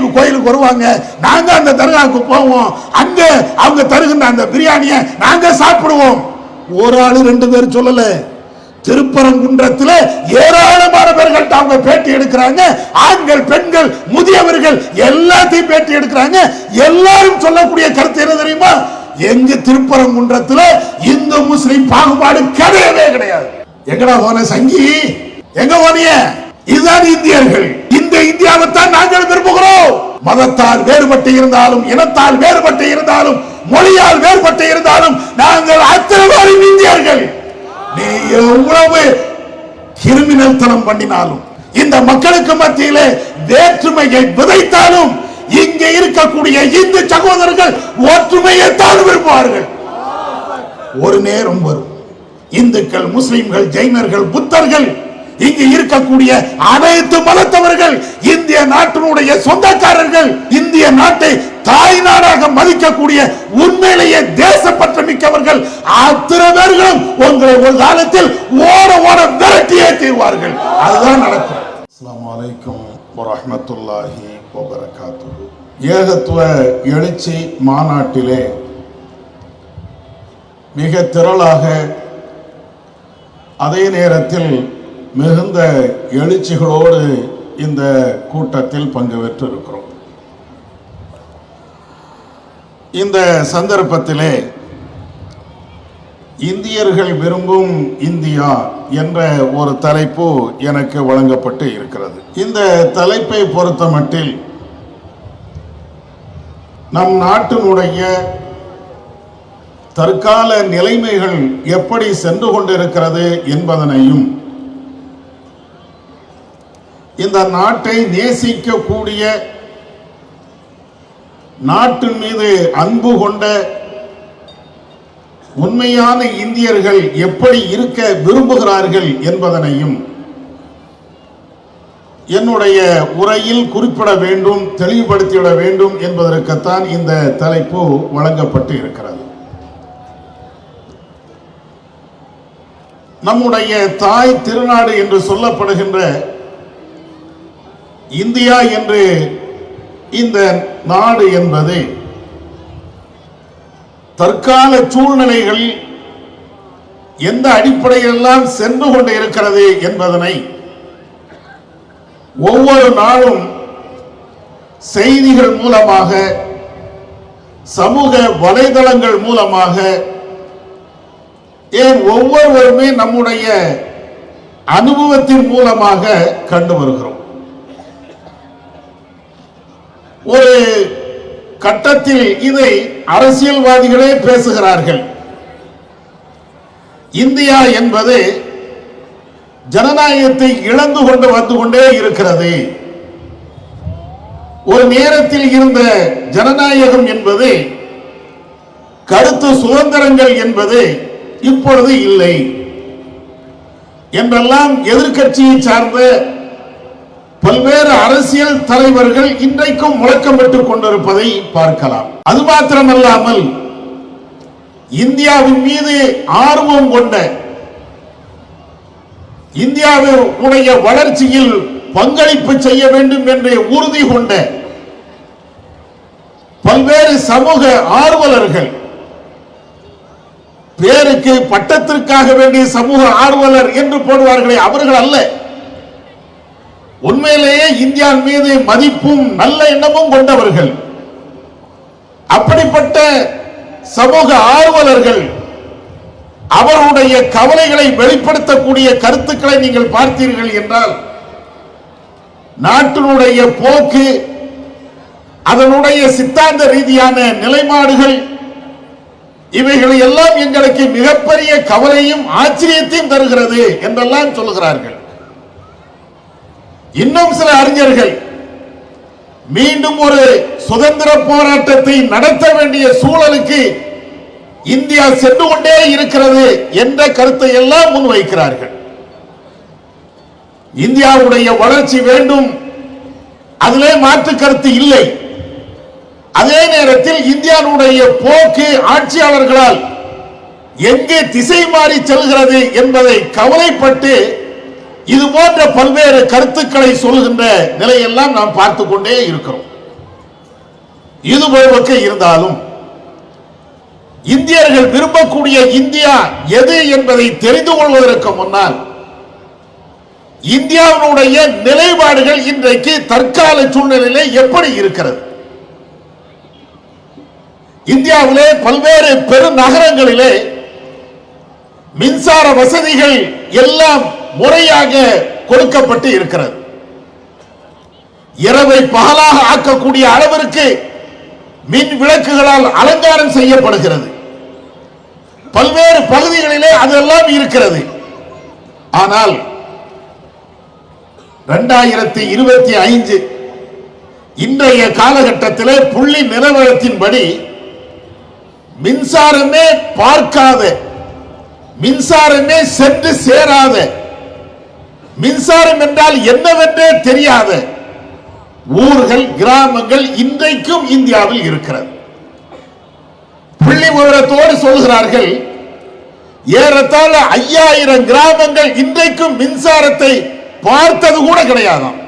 எங்க கோயிலுக்கு வருவாங்க, நாங்க அந்த தர்காவுக்கு போவோம், அங்க அவங்க தருகின்ற அந்த பிரியாணியை நாங்க சாப்பிடுவோம். ஒரு ஆளு ரெண்டு பேர் சொல்லல. திருப்பரங்குன்றத்தில் ஏராளமான பேர்கள் அவங்க பேட்டி எடுக்கிறாங்க. ஆண்கள், பெண்கள், முதியவர்கள் எல்லாத்தையும் பேட்டி எடுக்கிறாங்க. எல்லாரும் சொல்லக்கூடிய கருத்து என்ன தெரியுமா? எங்க திருப்பரங்குன்றத்தில் இந்து முஸ்லிம் பாகுபாடு கிடையவே கிடையாது. எங்கடா போன சங்கி, எங்க போனிய? இதுதான் இந்தியர்கள். இந்த இந்தியாவை தான் நாங்கள் விரும்புகிறோம். மதத்தால் வேறுபட்டு இருந்தாலும், இனத்தால் வேறுபட்டு இருந்தாலும், மொழியால் வேறுபட்டு இருந்தாலும் நாங்கள் அத்தனை பேரும் இந்தியர்கள். நீ எவ்வளவு கிரிமினல் தனம் பண்ணினாலும், இந்த மக்களுக்கு மத்தியிலே வேற்றுமையை விதைத்தாலும், இங்கே இருக்கக்கூடிய இந்து சகோதரர்கள் ஒற்றுமையை தான் விரும்புவார்கள். ஒரு நேரம் வரும், இந்துக்கள், முஸ்லிம்கள், ஜெயினர்கள், புத்தர்கள், இங்கு இருக்கக்கூடிய அனைத்து மதத்தவர்கள், இந்திய நாட்டினுடைய சொந்தக்காரர்கள், இந்திய நாட்டை தாய் நாடாக மதிக்கக்கூடிய உண்மையிலேயே தேசப்பற்று மிக்கவர்கள் அத்தனை பேர்களும் உங்களை ஒரு காலத்தில் ஓட ஓட விரட்டியே தீர்வார்கள். அதுதான் நடக்கும். அஸ்ஸலாமு அலைக்கும் வரஹ்மத்துல்லாஹி வபரகாத்துஹு. ஏகத்துவ எழுச்சி மாநாட்டிலே மிக திரளாக, அதே நேரத்தில் மிகுந்த எழுச்சிகளோடு இந்த கூட்டத்தில் பங்கு பெற்று இருக்கிறோம். இந்த சந்தர்ப்பத்திலே இந்தியர்கள் விரும்பும் இந்தியா என்ற ஒரு தலைப்பு எனக்கு வழங்கப்பட்டு இருக்கிறது. இந்த தலைப்பை பொறுத்தமட்டில் நம் நாட்டினுடைய தற்கால நிலைமைகள் எப்படி சென்று கொண்டிருக்கிறது என்பதனையும், இந்த நாட்டை நேசிக்கக்கூடிய, நாட்டின் மீது அன்பு கொண்ட உண்மையான இந்தியர்கள் எப்படி இருக்க விரும்புகிறார்கள் என்பதனையும் என்னுடைய உரையில் குறிப்பிட வேண்டும், தெளிவுபடுத்திவிட வேண்டும் என்பதற்குத்தான் இந்த தலைப்பு வழங்கப்பட்டு இருக்கிறது. நம்முடைய தாய் திருநாடு என்று சொல்லப்படுகின்ற இந்தியா என்று இந்த நாடு என்பது தற்கால சூழ்நிலைகள் எந்த அடிப்படையிலெல்லாம் சென்று கொண்டு இருக்கிறது என்பதனை ஒவ்வொரு நாளும் செய்திகள் மூலமாக, சமூக வலைதளங்கள் மூலமாக, ஏன் ஒவ்வொருவருமே நம்முடைய அனுபவத்தின் மூலமாக கண்டு வருகிறோம். ஒரு கட்டத்தில் இதை அரசியல்வாதிகளே பேசுகிறார்கள். இந்தியா என்பது ஜனநாயகத்தை இழந்து கொண்டு வந்து கொண்டே இருக்கிறது. ஒரு நேரத்தில் இருந்த ஜனநாயகம் என்பது, கருத்து சுதந்திரங்கள் என்பது இப்பொழுது இல்லை என்றெல்லாம் எதிர்க்கட்சியை சார்ந்த பல்வேறு அரசியல் தலைவர்கள் இன்றைக்கும் முழக்கமிட்டுக் கொண்டிருப்பதை பார்க்கலாம். அது மாத்திரமல்லாமல் இந்தியாவின் மீது ஆர்வம் கொண்ட, இந்தியாவுடைய வளர்ச்சியில் பங்களிப்பு செய்ய வேண்டும் என்று உறுதி கொண்ட பல்வேறு சமூக ஆர்வலர்கள், பேருக்கு பட்டத்திற்காக வேண்டிய சமூக ஆர்வலர் என்று போடுவார்களே, அவர்கள் அல்ல, உண்மையிலேயே இந்தியா மீது மதிப்பும் நல்ல எண்ணமும் கொண்டவர்கள். அப்படிப்பட்ட சமூக ஆர்வலர்கள் அவருடைய கவலைகளை வெளிப்படுத்தக்கூடிய கருத்துக்களை நீங்கள் பார்த்தீர்கள் என்றால், நாட்டினுடைய போக்கு, அதனுடைய சித்தாந்த ரீதியான நிலைப்பாடுகள், இவைகளை எல்லாம் எங்களுக்கு மிகப்பெரிய கவலையும் ஆச்சரியத்தையும் தருகிறது என்றெல்லாம் சொல்லுகிறார்கள். இன்னும் சில அறிஞர்கள் மீண்டும் ஒரு சுதந்திர போராட்டத்தை நடத்த வேண்டிய சூழலுக்கு இந்தியா சென்று கொண்டே இருக்கிறது என்ற கருத்தை எல்லாம் முன்வைக்கிறார்கள். இந்தியாவுடைய வளர்ச்சி வேண்டும், அதிலே மாற்று கருத்து இல்லை. அதே நேரத்தில் இந்தியாவுடைய போக்கு ஆட்சியாளர்களால் எங்கே திசை மாறி செல்கிறது என்பதை கவலைப்பட்டு இது போன்ற பல்வேறு கருத்துக்களை சொல்கின்ற நிலையெல்லாம் நாம் பார்த்து கொண்டே இருக்கிறோம். இது ஒரு பக்கம் இருந்தாலும் இந்தியர்கள் விரும்பக்கூடிய இந்தியா எது என்பதை தெரிந்து கொள்வதற்கு முன்னால் இந்தியாவினுடைய நிலைப்பாடுகள் இன்றைக்கு தற்கால சூழ்நிலையிலே எப்படி இருக்கிறது? இந்தியாவிலே பல்வேறு பெருநகரங்களிலே மின்சார வசதிகள் எல்லாம் முறையாக கொடுக்கப்பட்டு இருக்கிறது. இரவை பகலாக ஆக்கக்கூடிய அளவிற்கு மின் விளக்குகளால் அலங்காரம் செய்யப்படுகிறது. பல்வேறு பகுதிகளிலே அதெல்லாம் இருக்கிறது. ஆனால் 2025 இன்றைய காலகட்டத்திலே புள்ளி நிலவரத்தின்படி மின்சாரமே பார்க்காத, மின்சாரமே சென்று சேராத, மின்சாரம் என்றால் என்னவென்றே தெரியாத ஊர்கள், கிராமங்கள் இன்றைக்கும் இந்தியாவில் இருக்கிறது. புள்ளி விவரத்தோடு சொல்கிறார்கள், ஏறத்தாழ 5000 கிராமங்கள் இன்றைக்கும் மின்சாரத்தை பார்த்தது கூட கிடையாதாம்.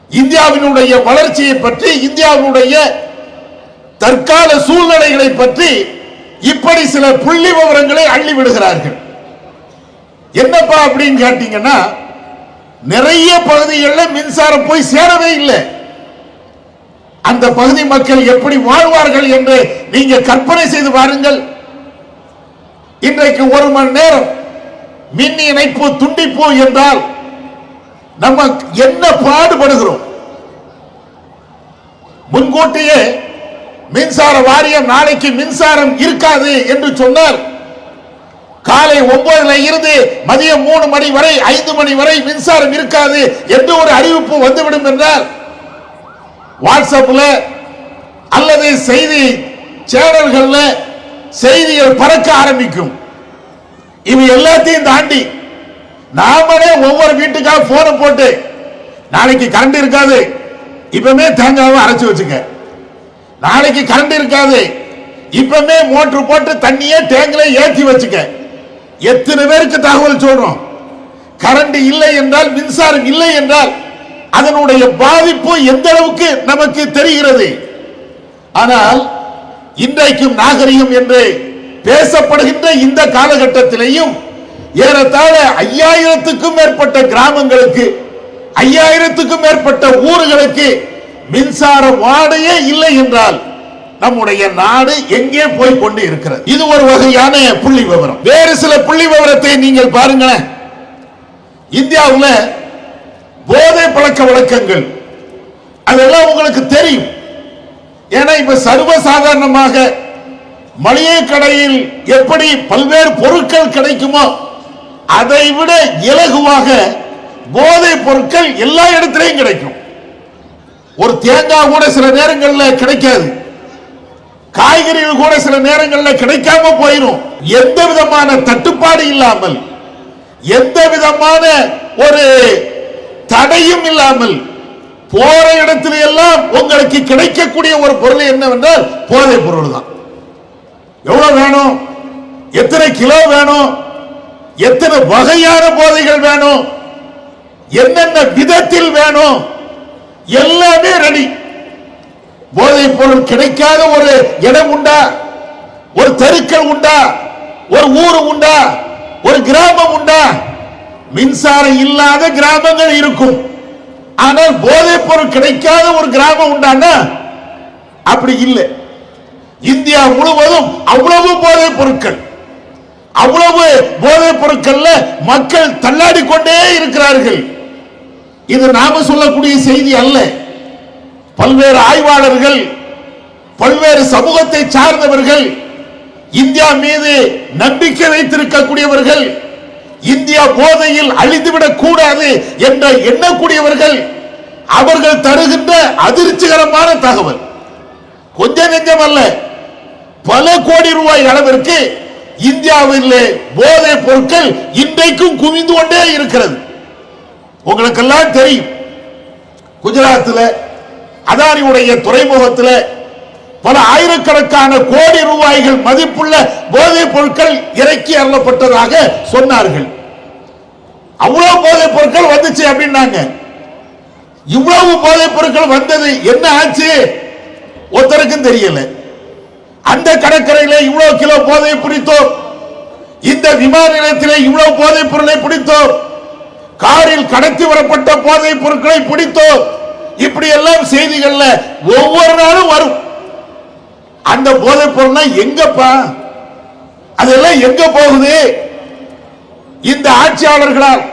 இந்தியாவினுடைய வளர்ச்சியை பற்றி, இந்தியாவினுடைய தற்கால சூழ்நிலைகளை பற்றி இப்படி சில புள்ளி விவரங்களை அள்ளி விடுகிறார்கள். என்னப்பா அப்படின்னு கேட்டீங்கன்னா, நிறைய பகுதிகளில் மின்சாரம் போய் சேரவே இல்லை. அந்த பகுதி மக்கள் எப்படி வாழ்வார்கள் என்று நீங்க கற்பனை செய்து பாருங்கள். இன்றைக்கு 1 மணி நேரம் மின் இணைப்பு துண்டிப்பு என்றால் நம்ம என்ன பாடுபடுகிறோம்? முன்கூட்டியே மின்சார வாரியம் நாளைக்கு மின்சாரம் இருக்காது என்று சொன்னால், காலை 9 இருந்து மதியம் 3 மணி வரை 5 மணி வரை மின்சாரம் இருக்காது என்று ஒரு அறிவிப்பு வந்துவிடும் என்றால், வாட்ஸ்அப்ல அல்லது செய்தி சேனல்கள்ல செய்திகள் பறக்க ஆரம்பிக்கும். இவை எல்லாத்தையும் தாண்டி நாமளே ஒவ்வொரு வீட்டுக்காக போன போட்டு, நாளைக்கு கரண்ட் இருக்காது, இப்பமே தேங்காவை அரைச்சு வச்சுக்க, நாளைக்கு கரண்ட் இருக்காது, இப்பமே மோட்டர் போட்டு தண்ணியே டேங்க்ல ஏற்றி வச்சுக்க. எத்தனை பேருக்கு தகவல் சொல்றோம்? கரண்ட் இல்லை என்றால், மின்சாரம் இல்லை என்றால் அதனுடைய பாதிப்பு எந்த அளவுக்கு நமக்கு தெரிகிறது. ஆனால் இன்றைக்கும் நாகரிகம் என்று பேசப்படுகின்ற இந்த காலகட்டத்திலேயும் ஏறத்தாழ 5000க்கும் மேற்பட்ட கிராமங்களுக்கு, 5000க்கும் மேற்பட்ட ஊர்களுக்கு மின்சார வாடையே இல்லை என்றால் நம்முடைய நாடு எங்கே போய் கொண்டு இருக்கிறது? இது ஒரு வகையான புள்ளி விவரம். வேறு சில புள்ளி விவரத்தை நீங்கள் பாருங்களேன். இந்தியாவில் போதை பழக்க வழக்கங்கள் அதெல்லாம் உங்களுக்கு தெரியும். ஏன்னா இப்ப சர்வசாதாரணமாக மளிகை கடையில் எப்படி பல்வேறு பொருட்கள் கிடைக்குமோ அதை விட இலகுவாக போதை பொருட்கள் எல்லா இடத்திலையும் கிடைக்கும். ஒரு தேங்காய் கூட சில நேரங்களில் கிடைக்காது, காய்கறிகள் கூட சில நேரங்களில் கிடைக்காம போயிடும். எந்த விதமான தட்டுப்பாடு இல்லாமல், எந்த விதமான ஒரு தடையும் இல்லாமல் போற இடத்துல எல்லாம் உங்களுக்கு கிடைக்கக்கூடிய ஒரு பொருள் என்னவென்றால் போதை பொருள் தான். எவ்வளவு வேணும், எத்தனை கிலோ வேணும், எத்தனை வகையான போதைகள் வேணும், என்னென்ன விதத்தில் வேணும், எல்லாமே ரெடி. போதை பொருள் கிடைக்காத ஒரு இடம் உண்டா? ஒரு தெருக்கள் உண்டா? ஒரு ஊர் உண்டா? ஒரு கிராமம் உண்டா? மின்சாரம் இல்லாத கிராமங்கள் இருக்கும். ஆனால் போதை பொருள் கிடைக்காத ஒரு கிராமம் உண்டானா? அப்படி இல்லை. இந்தியா முழுவதும் அவ்வளவு போதை பொருட்கள், அவ்வளவு போதை பொருட்கள்ல மக்கள் தள்ளாடி கொண்டே இருக்கிறார்கள். இது நாம சொல்லக்கூடிய செய்தி அல்ல. பல்வேறு ஆய்வாளர்கள், பல்வேறு சமூகத்தை சார்ந்தவர்கள், இந்தியா மீது நம்பிக்கை வைத்திருக்கக்கூடியவர்கள், இந்தியா போதையில் அழிந்துவிடக் கூடாது என்று எண்ணக்கூடியவர்கள், அவர்கள் தருகின்ற அதிர்ச்சிகரமான தகவல் கொஞ்ச நெஞ்சம் அல்ல, பல கோடி ரூபாய் அளவிற்கு இந்தியாவில் போதை பொருட்கள் இன்றைக்கும் குவிந்து கொண்டே இருக்கிறது. உங்களுக்கெல்லாம் தெரியும், குஜராத்தில் அதானியுடைய துறைமுகத்தில் பல ஆயிரக்கணக்கான கோடி ரூபாய்கள் மதிப்புள்ள போதைப் பொருட்கள் இறக்கி அருளப்பட்டதாக சொன்னார்கள். அவ்வளவு போதைப் பொருட்கள் வந்துச்சு அப்படின்னாங்க. இவ்வளவு போதைப் பொருட்கள் வந்தது என்ன ஆச்சு? ஒருத்தருக்கும் தெரியல. அந்த கடற்கரையில இவ்வளவு கிலோ போதை பிடித்தோம், இந்த விமான நிலையத்திலே இவ்வளவு போதைப் பொருளை பிடித்தோம், காரில் கடத்தி வரப்பட்ட போதைப் பொருட்களை பிடித்தோம், இப்படி எல்லாம் செய்திகள்ல ஒவ்வொரு நாளும் வரும். அந்த போதைப் பொருள் எங்கப்பா, அதெல்லாம் எங்க போகுது? இந்த ஆட்சியாளர்களால்,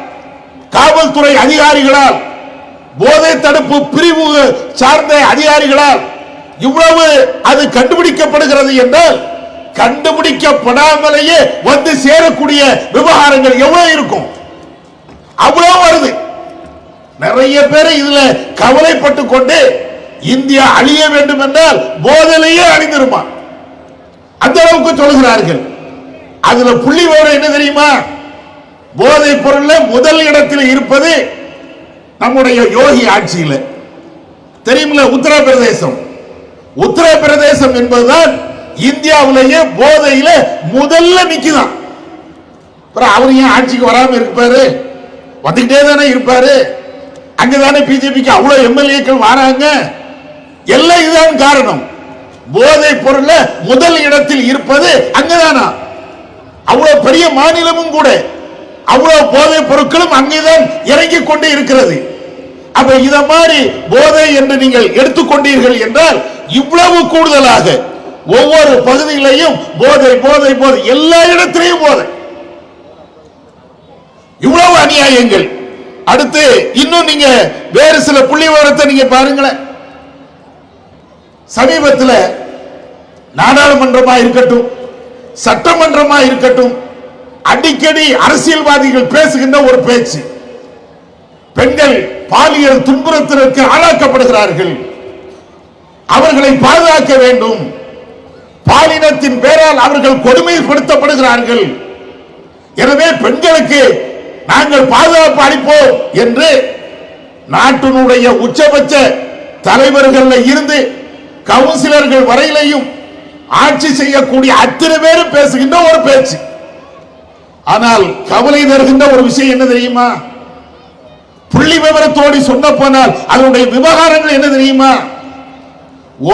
காவல்துறை அதிகாரிகளால், போதை தடுப்பு பிரிவு சார்ந்த அதிகாரிகளால் இவ்வளவு அது கண்டுபிடிக்கப்படுகிறது என்றால், கண்டுபிடிக்கப்படாமலேயே வந்து சேரக்கூடிய விவகாரங்கள் எவ்வளவு இருக்கும்? அவ்வளவு வருது. நிறைய பேர் இதுல கவலைப்பட்டு கொண்டு இந்தியா அழிய வேண்டும் என்றால் போதையிலேயே அழிந்திருமா, அந்த அளவுக்கு சொல்கிறார்கள். அதுல புள்ளி விவரம் என்ன தெரியுமா? போதைப் பொருள் முதல் இடத்தில் இருப்பது நம்முடைய யோகி ஆட்சியில் தெரியுமில்ல, உத்தரப்பிரதேசம். உத்தரப்பிரதேசம் என்பதுதான் இந்தியாவிலேயே போதையில முதல்ல நிக்குதான். அவர் ஏன் ஆட்சிக்கு வராம இருப்பாரு? வந்துகிட்டே தானே இருப்பாரு. அங்கதானே பிஜேபிக்கு அவ்வளவு எம்எல்ஏக்கள் வராங்க. எல்லாம் இதுதான் காரணம். போதை பொருள் முதல் இடத்தில் இருப்பது அங்கதானா? அவ்வளவு பெரிய மாநிலமும் கூட அவ்வளவு போதை பொருட்களும் அங்கேதான் இறங்கிக் கொண்டே இருக்கிறது. அப்ப இத மாதிரி போதை என்று நீங்கள் எடுத்துக்கொண்டீர்கள் என்றால் இவ்வளவு கூடுதலாக ஒவ்வொரு பகுதியிலையும் போதை போதை போதை, எல்லா இடத்திலையும் போதை, இவ்வளவு அநியாயங்கள். அடுத்து இன்னும் நீங்க வேறு சில புள்ளி விவரத்தை நீங்க பாருங்களேன். சமீபத்தில் நாடாளுமன்றமா இருக்கட்டும், சட்டமன்றமா இருக்கட்டும், அடிக்கடி அரசியல்வாதிகள் பேசுகின்ற ஒரு பேச்சு, பெண்கள் பாலியல் துன்புறுத்தலுக்கு ஆளாக்கப்படுகிறார்கள், அவர்களை பாதுகாக்க வேண்டும், பாலினத்தின் பேரால் அவர்கள் கொடுமைப்படுத்தப்படுகிறார்கள், எனவே பெண்களுக்கு நாங்கள் பாதுகாப்பு அளிப்போம் என்று நாட்டினுடைய உச்சபட்ச தலைவர்கள் இருந்து கவுன்சிலர்கள் வரையிலையும் ஆட்சி செய்யக்கூடிய அத்தனை பேரும் பேசுகின்ற ஒரு பேச்சு. ஆனால் கவலை தருகின்ற ஒரு விஷயம் என்ன தெரியுமா? புள்ளி விவரத்தோடு சொன்ன போனால் அதனுடைய விவகாரங்கள் என்ன தெரியுமா?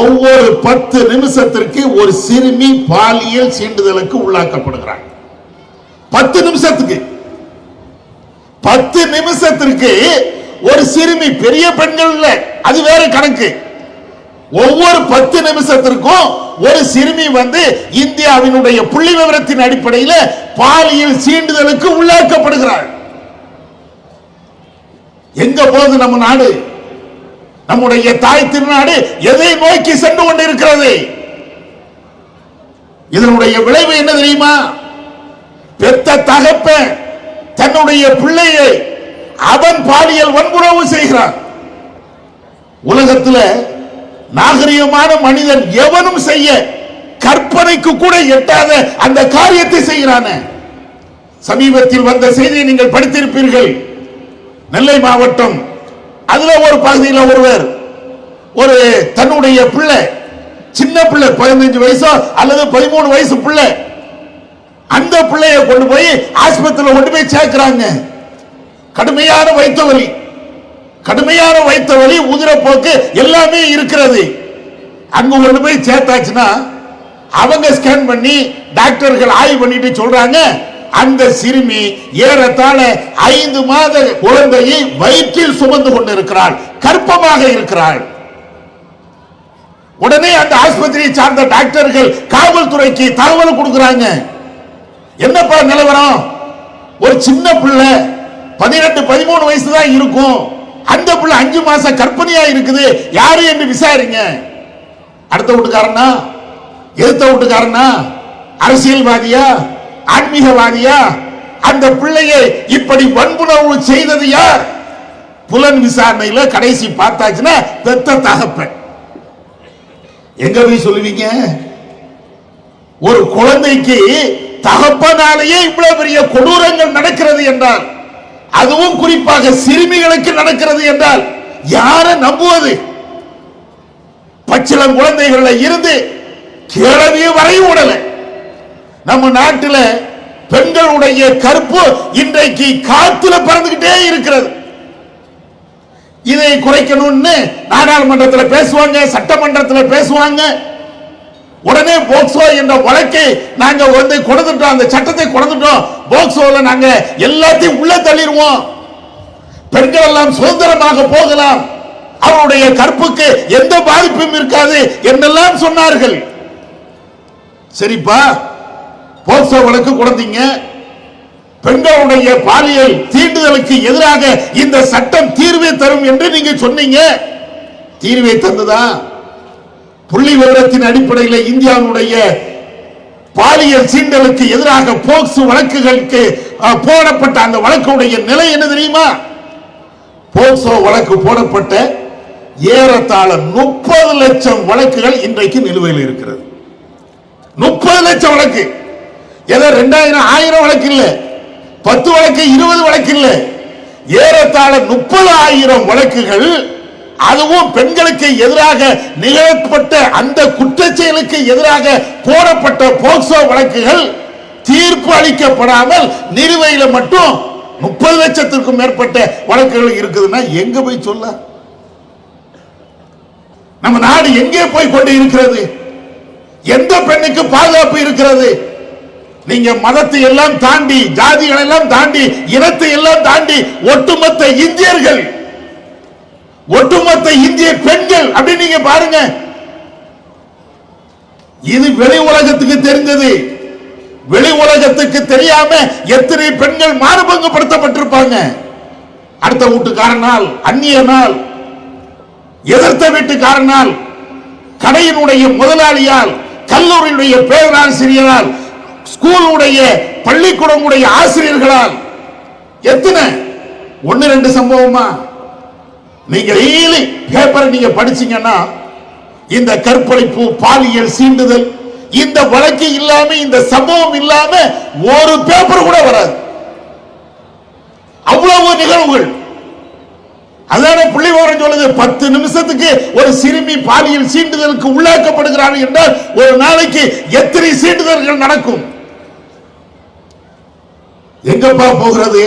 ஒவ்வொரு 10 நிமிஷத்திற்கு ஒரு சிறுமி பாலியல் சீண்டுதலுக்கு உள்ளாக்கப்படுகிறார். 10 நிமிஷத்துக்கு 10 நிமிஷத்திற்கு ஒரு சிறுமி, பெரிய பெண்கள் இல்ல, அது வேற கணக்கு. ஒவ்வொரு 10 நிமிஷத்திற்கும் ஒரு சிறுமி வந்து இந்தியாவினுடைய புள்ளி விவரத்தின் அடிப்படையில் பாலியல் சீண்டுதலுக்கு உள்ளாக்கப்படுகிறார். எங்க போகுது நம்ம நாடு? நம்முடைய தாய் திருநாடு எதை நோக்கி சென்று கொண்டிருக்கிறது? இதனுடைய விளைவு என்ன தெரியுமா? பெத்த தகப்பன் தன்னுடைய பிள்ளையை அவன் பாலியல் வன்புணர்வு செய்கிறான். உலகத்தில் நாகரிகமான மனிதன் எவனும் செய்ய கற்பனைக்கு கூட எட்டாத அந்த காரியத்தை செய்கிறான. சமீபத்தில் வந்த செய்தியை நீங்கள் படித்திருப்பீர்கள். நெல்லை மாவட்டம், அதுல ஒரு பகுதியில் ஒருவர் ஒரு தன்னுடைய பிள்ளை, சின்ன பிள்ளை, 15 வயசோ அல்லது 13 வயசு பிள்ளை, அந்த பிள்ளையை கொண்டு போய் ஆஸ்பத்திரியில் கொண்டு போய் சேர்க்கிறாங்க. கடுமையான வயிற்று வலி, உதிரப்போக்கு எல்லாமே இருக்கிறது. அங்க கொண்டு போய் சேர்த்தாச்சுன்னா அவங்க ஸ்கேன் பண்ணி டாக்டர்கள் ஆய்வு பண்ணிட்டு சொல்றாங்க, அந்த சிறுமி ஏறத்தாழ 5 மாத குழந்தையை வயிற்றில் சுமந்து கொண்டு இருக்கிறாள், கர்ப்பமாக இருக்கிறாள். உடனே அந்த ஆஸ்பத்திரியை சார்ந்த டாக்டர்கள் காவல்துறைக்கு தகவல் கொடுக்கிறாங்க. என்னப்பா நிலவரம்? ஒரு சின்ன பிள்ளை 12-13 வயசு தான் இருக்கும், அந்த பிள்ளை 5 மாசம் கர்ப்பிணியா இருக்குது, யாரு என்று விசாரிங்க. அடுத்த வீட்டுக்காரனா, எதிர்த்த வீட்டுக்காரனா, அரசியல்வாதியா, ஆன்மீகவாதியா, அந்த பிள்ளையை இப்படி வன்புணர்வு செய்தது யார்? புலன் விசாரணையில் கடைசி பார்த்தாச்சுன்னா பெத்த தகப்பன். எங்க போய் சொல்லுவீங்க? ஒரு குழந்தைக்கு தகப்பனாலேயே இவ்வளவு பெரிய கொடூரங்கள் நடக்கிறது என்றால், அதுவும் குறிப்பாக சிறுமிகளுக்கு நடக்கிறது என்றால் யாரை நம்புவது? பச்சிளம் குழந்தைகள இருந்து கிழவிய வரை உடல. நம்ம நாட்டில் பெண்களுடைய கற்பு இன்றைக்கு காத்துல பறந்துகிட்டே இருக்கிறது. இதை குறைக்கணும்னு நாடாளுமன்றத்தில் பேசுவாங்க, சட்டமன்றத்தில் பேசுவாங்க. உடனே போக்சோ என்ற வழக்கை நாங்க கொடுத்துட்டோம், அந்த சட்டத்தை கொடுத்துட்டோம், போக்சோல நாங்க எல்லாத்தையும் உள்ள தள்ளிடுவோம், பெண்கள் எல்லாம் சுதந்திரமாக போகலாம், அவருடைய கற்புக்கு எந்த பாதிப்பும் இருக்காது என்றெல்லாம் சொன்னார்கள். சரிப்பா, போக்சோ வழக்கு கொடுத்தீங்க, பெண்களுடைய பாலியல் தீண்டுதலுக்கு எதிராக இந்த சட்டம் தீர்வை தரும் என்று நீங்க சொன்னீங்க. தீர்வை தந்ததா? புள்ளி விவரத்தின் அடிப்படையில் இந்தியாவுடைய பாலியல் சீண்டலுக்கு எதிராக போக்சோ வழக்குகளுக்கு போடப்பட்ட அந்த வழக்குடைய நிலை என்ன தெரியுமா? போக்சோ வழக்கு போடப்பட்ட ஏறத்தாழ 30 லட்சம் வழக்குகள் இன்றைக்கு நிலுவையில் இருக்கிறது. 30 லட்சம் வழக்கு. ஏதோ 2000 1000 வழக்கு இல்ல, 10 வழக்கு 20 வழக்கு இல்ல, ஏறத்தாழ 30,000 வழக்குகள். அதுவும் பெண்களுக்கு எதிராக நிகழப்பட்ட அந்த குற்றச்செயலுக்கு எதிராக போடப்பட்ட போக்சோ வழக்குகள் தீர்ப்பு அளிக்கப்படாமல் நிலுவையில் மட்டும் 30 லட்சத்திற்கும் மேற்பட்ட வழக்குகள் இருக்குதுன்னா எங்க போய் சொல்ல? நம்ம நாடு எங்கே போய் கொண்டு இருக்கிறது? எந்த பெண்ணுக்கு பாதுகாப்பு இருக்கிறது? நீங்க மதத்தை எல்லாம் தாண்டி, ஜாதிகளை எல்லாம் தாண்டி, இனத்தை எல்லாம் தாண்டி ஒட்டுமொத்த இந்தியர்கள், ஒட்டுமொத்த இந்திய பெண்கள் அப்படி நீங்க பாருங்க. இது வெளி உலகத்துக்கு தெரிந்தது. வெளி உலகத்துக்கு தெரியாம எத்தனை பெண்கள் மானபங்கப்படுத்தப்பட்டிருப்பாங்க. அடுத்த வீட்டுக்காரனால், அந்நியனால், எதிர்த்த வீட்டுக்காரனால், கடையினுடைய முதலாளியால், கல்லூரியுடைய பேராசிரியரால், ஸ்கூலுடைய பள்ளிக்கூடமுடைய ஆசிரியர்களால், எத்தனை 1-2 சம்பவமா? நீங்க டெய்லி பேப்பர் நீங்க படிச்சீங்கன்னா இந்த கற்பழிப்பு, பாலியல் சீண்டுதல், இந்த வழக்கு இல்லாம, இந்த சம்பவம் இல்லாம ஒரு பேப்பர் கூட வராது. அவ்வளவு நிகழ்வுகள். அதான புள்ளி விவரம் சொல்லுது. 10 நிமிஷத்துக்கு ஒரு சிறுமி பாலியல் சீண்டுதலுக்கு உள்ளாக்கப்படுகிறார்கள் என்றால் ஒரு நாளைக்கு எத்தனை சீண்டுதல்கள் நடக்கும்? எங்கப்பா போகிறது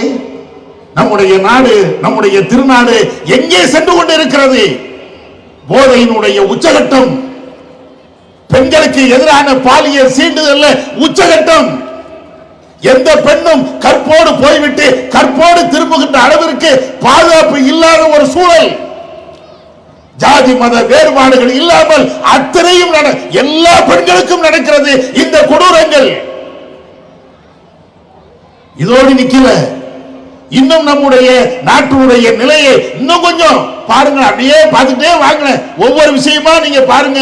நம்முடைய நாடு? நம்முடைய திருநாடு எங்கே சென்று கொண்டு இருக்கிறது? போதையினுடைய உச்சகட்டம், பெண்களுக்கு எதிரான பாலியல் சீண்டுதல் உச்சகட்டம். எந்த பெண்ணும் கற்போடு போய்விட்டு கற்போடு திரும்புகின்ற அளவிற்கு பாதுகாப்பு இல்லாத ஒரு சூழல். ஜாதி மத வேறுபாடுகள் இல்லாமல் அத்தனையும் எல்லா பெண்களுக்கும் நடக்கிறது இந்த கொடூரங்கள். இதோடு நிக்கல, இன்னும் நம்முடைய நாட்டுடைய நிலையை இன்னும் கொஞ்சம் பாருங்க. அப்படியே பார்த்துட்டே வாங்க, ஒவ்வொரு விஷயமா நீங்க பாருங்க.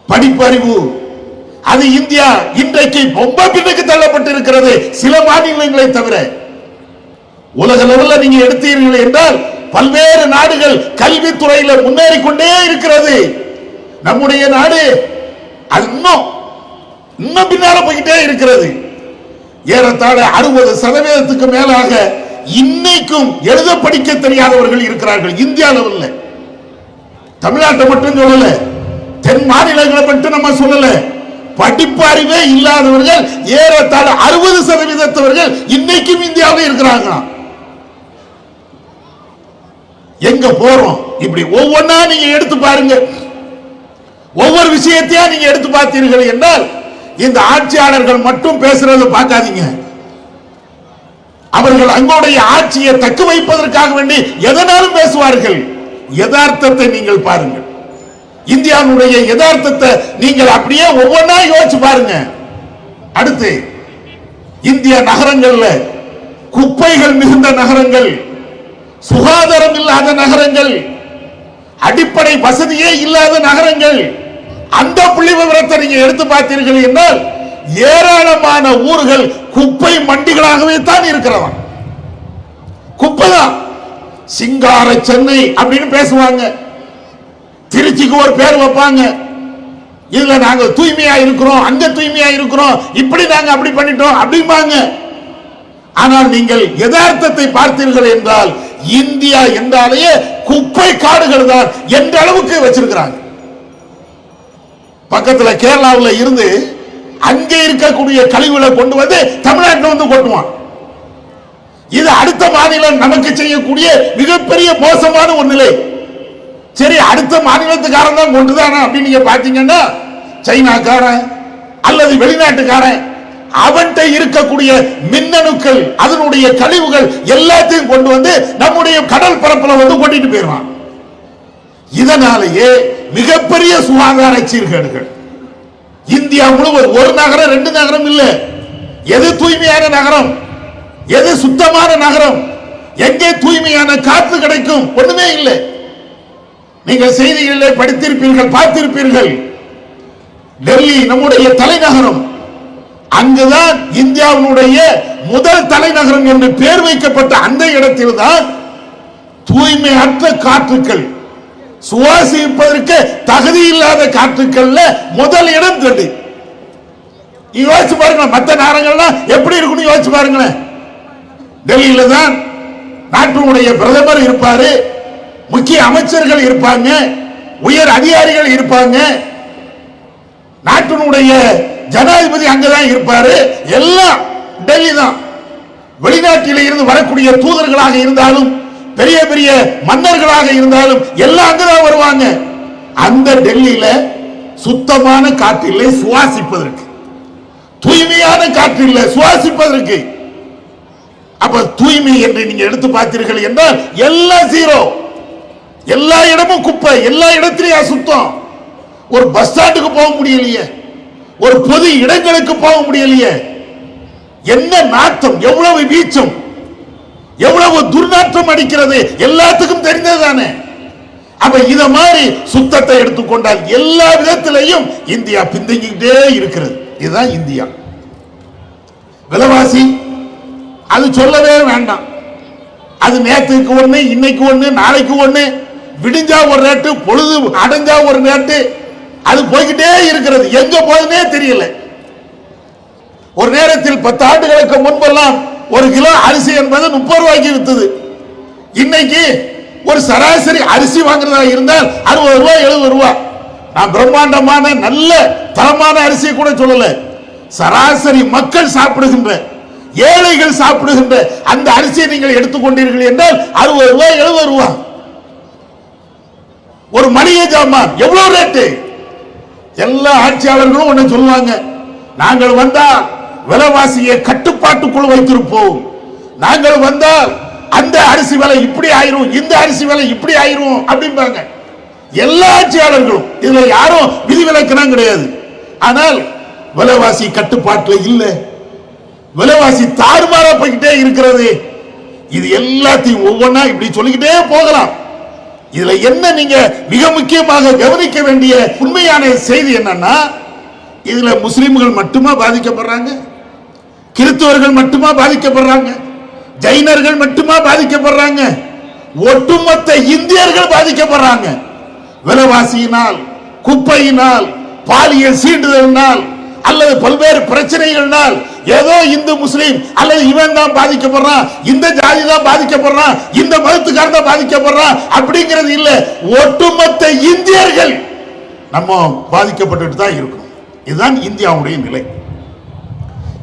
படிப்பறிவு, அது இந்தியா இன்றைக்கு ரொம்ப பின்னுக்கு தள்ளப்பட்டிருக்கிறது, சில மாநிலங்களை தவிர. உலக லெவலில் நீங்க எடுத்தீர்கள் என்றால் பல்வேறு நாடுகள் கல்வித்துறையில் முன்னேறி கொண்டே இருக்கிறது. நம்முடைய நாடு அது இன்னும் பின்னால போய்கிட்டே இருக்கிறது. ஏறத்தாழ 60% மேலாக இன்னைக்கும் எழுத படிக்க தெரியாதவர்கள் இருக்கிறார்கள் இந்தியா லெவலில். தமிழ்நாட்டை மட்டும் சொல்லல, தென் மாநிலங்களை மட்டும் நம்ம சொல்லல. படிப்பு அறிவே இல்லாதவர்கள் ஏறத்தாழ 60% இன்னைக்கும் இந்தியாவில் இருக்கிறாங்க. எங்க போறோம்? இப்படி ஒவ்வொன்னா நீங்க எடுத்து பாருங்க. ஒவ்வொரு விஷயத்தையா நீங்க எடுத்து பார்த்தீர்கள் என்றால் இந்த ஆட்சியாளர்கள் மட்டும் பேசுறதை பார்க்காதீங்க. அவர்கள் அங்கோடைய ஆட்சியை தக்க வைப்பதற்காக வேண்டி எதனாலும் பேசுவார்கள். யதார்த்தத்தை நீங்கள் பாருங்கள். இந்தியாவுடைய யதார்த்தத்தை நீங்கள் அப்படியே ஒவ்வொன்றா யோசிச்சு பாருங்க. அடுத்து, இந்திய நகரங்கள்ல குப்பைகள் மிகுந்த நகரங்கள், சுகாதாரம் இல்லாத நகரங்கள், அடிப்படை வசதியே இல்லாத நகரங்கள், அந்த புள்ளி விவரத்தை நீங்க எடுத்து பார்த்தீர்கள் என்றால் ஏராளமான ஊர்கள் குப்பை மண்டிகளாகவே தான் இருக்கிறதா. குப்பை தான். சிங்கார சென்னை அப்படின்னு பேசுவாங்க. திருச்சிக்கு ஒரு பேர் வைப்பாங்க, இதுல நாங்க தூய்மையா இருக்கிறோம், அங்க தூய்மையா இருக்கிறோம், இப்படி நாங்க அப்படி பண்ணிட்டோம் அப்படிம்பாங்க. ஆனால் நீங்கள் யதார்த்தத்தை பார்த்தீர்கள் என்றால் இந்தியா என்றாலேயே குப்பை காடுகள் தான் என்ற அளவுக்கு வச்சிருக்கிறாங்க. பக்கத்துல கேரளாவில் இருந்து அங்கே இருக்கக்கூடிய கழிவுகளை கொண்டு வந்து தமிழ்நாட்டில் வந்து கொட்டுவான். இது அடுத்த மாநிலம் நமக்கு செய்யக்கூடிய மிகப்பெரிய மோசமான ஒரு நிலை. சரி, அடுத்த மாநிலத்துக்காரன் தான் கொண்டுதானா அப்படின்னு நீங்க பாத்தீங்கன்னா, சைனாக்காரன் அல்லது வெளிநாட்டுக்காரன் அவன்கிட்ட இருக்கக்கூடிய மின்னணுக்கள், அதனுடைய கழிவுகள் எல்லாத்தையும் கொண்டு வந்து நம்முடைய கடல் பரப்புல வந்து கொட்டிட்டு போயிடுவான். இதனாலேயே மிகப்பெரிய சுகாதார சீர்கேடுகள் இந்தியா முழுவதும். ஒரு நகரம் ரெண்டு நகரம் இல்ல. எது தூய்மையான நகரம், எது சுத்தமான நகரம், எங்கே தூய்மையான காற்று கிடைக்கும், ஒண்ணுமே இல்லை. நீங்கள் செய்திகளிலே படித்திருப்பீர்கள், பார்த்திருப்பீர்கள். டெல்லி நம்முடைய தலைநகரம், அங்குதான் இந்தியாவுடைய முதல் தலைநகரம் என்று பெயர் வைக்கப்பட்ட அந்த இடத்தில் தான் தூய்மையற்ற காற்றுக்கள், சுவாசிப்பதற்கு தகுதி இல்லாத காற்றுக்கள்ல முதல் இடம் டெல்லி. யோசிச்சு பாருங்க, மற்ற நகரங்கள்லாம் எப்படி இருக்குன்னு யோசிச்சு பாருங்களேன். டெல்லியில தான் நாட்டினுடைய பிரதமர் இருப்பாரு, முக்கிய அமைச்சர்கள் இருப்பாங்க, உயர் அதிகாரிகள் இருப்பாங்க, நாட்டினுடைய ஜனாதிபதி அங்கதான் இருப்பாரு. எல்லாம் டெல்லி தான். வெளிநாட்டில இருந்து வரக்கூடிய தூதர்களாக இருந்தாலும், பெரிய பெரிய மன்னர்களாக இருந்தாலும் எல்லாம் அங்கதான் வருவாங்க. அந்த டெல்லியில சுத்தமான காற்று இல்லை சுவாசிப்பதற்கு, தூய்மையான காற்று இல்லை சுவாசிப்பதற்கு. அப்ப தூய்மை என்று நீங்க எடுத்து பார்த்தீர்கள் என்றால் எல்லாம் ஜீரோ. எல்லா இடமும் குப்பை, எல்லா இடத்திலையும் அசுத்தம். ஒரு பஸ் ஸ்டாண்டுக்கு போக முடியலையே, ஒரு பொது இடங்களுக்கு போக முடியலையே. என்ன நாட்டம், எவ்வளவு வீச்சம், எவ்வளவு துர்நாற்றம் அடிக்கிறது, எல்லாத்துக்கும் தெரிந்ததுதானே. அப்ப இத மாதிரி சுத்தத்தை எடுத்துக்கொண்டால் எல்லா விதத்திலையும் இந்தியா பின்தங்கிட்டே இருக்கிறது. இதுதான் இந்தியா. விலைவாசி அது சொல்லவே வேண்டாம். அது நேற்றுக்கு ஒண்ணு, இன்னைக்கு ஒண்ணு, நாளைக்கு ஒண்ணு, விடிஞ்சா ஒரு ரேட்டு, பொழுது அடைஞ்சா ஒரு ரேட்டு, அது போய்கிட்டே இருக்கிறது. எங்க போகுதுன்னே தெரியல. ஒரு நேரத்தில் 10 ஆண்டுகளுக்கு முன்பெல்லாம் ஒரு கிலோ அரிசி என்பது 30 ரூபாய்க்கு வித்தது. இன்னைக்கு ஒரு சராசரி அரிசி வாங்குறதா இருந்தால் 60 ரூபாய் 70 ரூபாய். நான் பிரம்மாண்டமான நல்ல தரமான அரிசியை கூட சொல்லல. சராசரி மக்கள் சாப்பிடுகின்ற, ஏழைகள் சாப்பிடுகின்ற அந்த அரிசியை நீங்கள் எடுத்துக்கொண்டீர்கள் என்றால் 60 ரூபாய் 70 ரூபாய். ஒரு மளிகை ஜாமான் எவ்வளவு ரேட்டு? எல்லா ஆட்சியாளர்களும் ஒண்ணு சொல்லுவாங்க, நாங்கள் வந்தால் விலைவாசியை கட்டுப்பாட்டுக்குள் வைத்திருப்போம், நாங்கள் வந்தால் அந்த அரிசி விலை இப்படி ஆயிரும், இந்த அரிசி விலை இப்படி ஆயிரும் அப்படிம்பாங்க எல்லா ஆட்சியாளர்களும். இதுல யாரும் விதிவிலக்கெல்லாம் கிடையாது. ஆனால் விலைவாசி கட்டுப்பாட்டில் இல்லை, விலைவாசி தாறுமாறா போய்கிட்டே இருக்கிறது. இது எல்லாத்தையும் ஒவ்வொன்றா இப்படி சொல்லிக்கிட்டே போகலாம். இதுல என்ன நீங்க மிக முக்கியமாக கவனிக்க வேண்டிய உண்மையான செய்தி என்னன்னா, இதுல முஸ்லிம்கள் மட்டுமா பாதிக்கப்படுறாங்க, கிறிஸ்தவர்கள் மட்டுமா பாதிக்கப்படுறாங்க, ஜைனர்கள் மட்டுமா பாதிக்கப்படுறாங்க, ஒட்டுமொத்த இந்தியர்கள் பாதிக்கப்படுறாங்க. விலைவாசியினால், குப்பையினால், பாலியல் சீண்டுதலினால் அல்லது பல்வேறு பிரச்சனைகள்னால் ஏதோ இந்து முஸ்லீம் அல்லது இவன் தான் பாதிக்கப்படுறான், இந்த ஜாதி தான் பாதிக்கப்படுறான், இந்த மதத்துக்காரன் தான் பாதிக்கப்படுறான் அப்படிங்கிறது இல்ல. ஒட்டுமொத்த இந்தியர்கள் நம்ம பாதிக்கப்பட்டு தான் இருக்கும். இதுதான் இந்தியாவுடைய நிலை.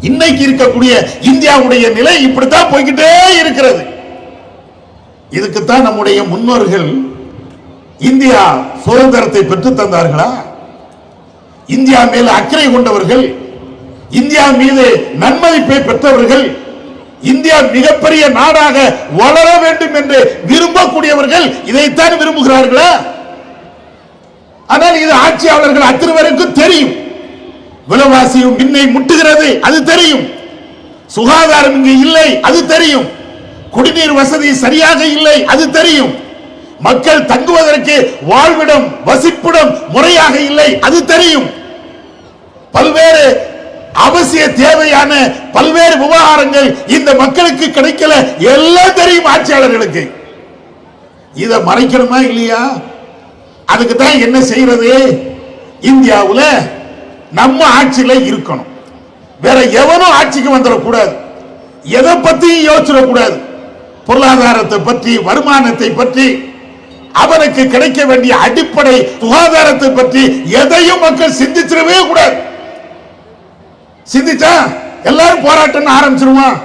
இன்னைக்கு இருக்கக்கூடிய இந்தியாவுடைய நிலை இப்படித்தான் போய்கிட்டே இருக்கிறது. இதுக்குத்தான் நம்முடைய முன்னோர்கள் இந்தியா சுதந்திரத்தை பெற்று தந்தார்களா? இந்தியா மேல அக்கறை கொண்டவர்கள், இந்தியா மீது நன்மதிப்பை பெற்றவர்கள், இந்தியா மிகப்பெரிய நாடாக வளர வேண்டும் என்று விரும்பக்கூடியவர்கள் இதைத்தான் விரும்புகிறார்களா? ஆனால் இது ஆட்சியாளர்கள் அத்தனை பேருக்கும் தெரியும். விலைவாசியும் பின்னை முட்டுகிறது, அது தெரியும். சுகாதாரம் இங்கு இல்லை, அது தெரியும். குடிநீர் வசதி சரியாக இல்லை, அது தெரியும். மக்கள் தங்குவதற்கு வாழ்விடம், வசிப்பிடம் முறையாக இல்லை, அது தெரியும். பல்வேறு அவசிய தேவையான பல்வேறு விவகாரங்கள் இந்த மக்களுக்கு கிடைக்கல, எல்லாம் தெரியும் ஆட்சியாளர்களுக்கு. இதை மறைக்கணுமா இல்லையா? அதுக்கு தான் என்ன செய்யறது? இந்தியாவுல நம்ம ஆட்சியில இருக்கணும், வேற எவனும் ஆட்சிக்கு வந்துடக்கூடாது, எதை பத்தியும் யோசிச்சிடக்கூடாது. பொருளாதாரத்தை பற்றி, வருமானத்தை பற்றி, அவனுக்கு கிடைக்க வேண்டிய அடிப்படை சுகாதாரத்தை பற்றி எதையும் மக்கள் சிந்திச்சிடவே கூடாது. சிந்திச்சா எல்லாரும் போராட்டம் ஆரம்பிச்சிருவான்.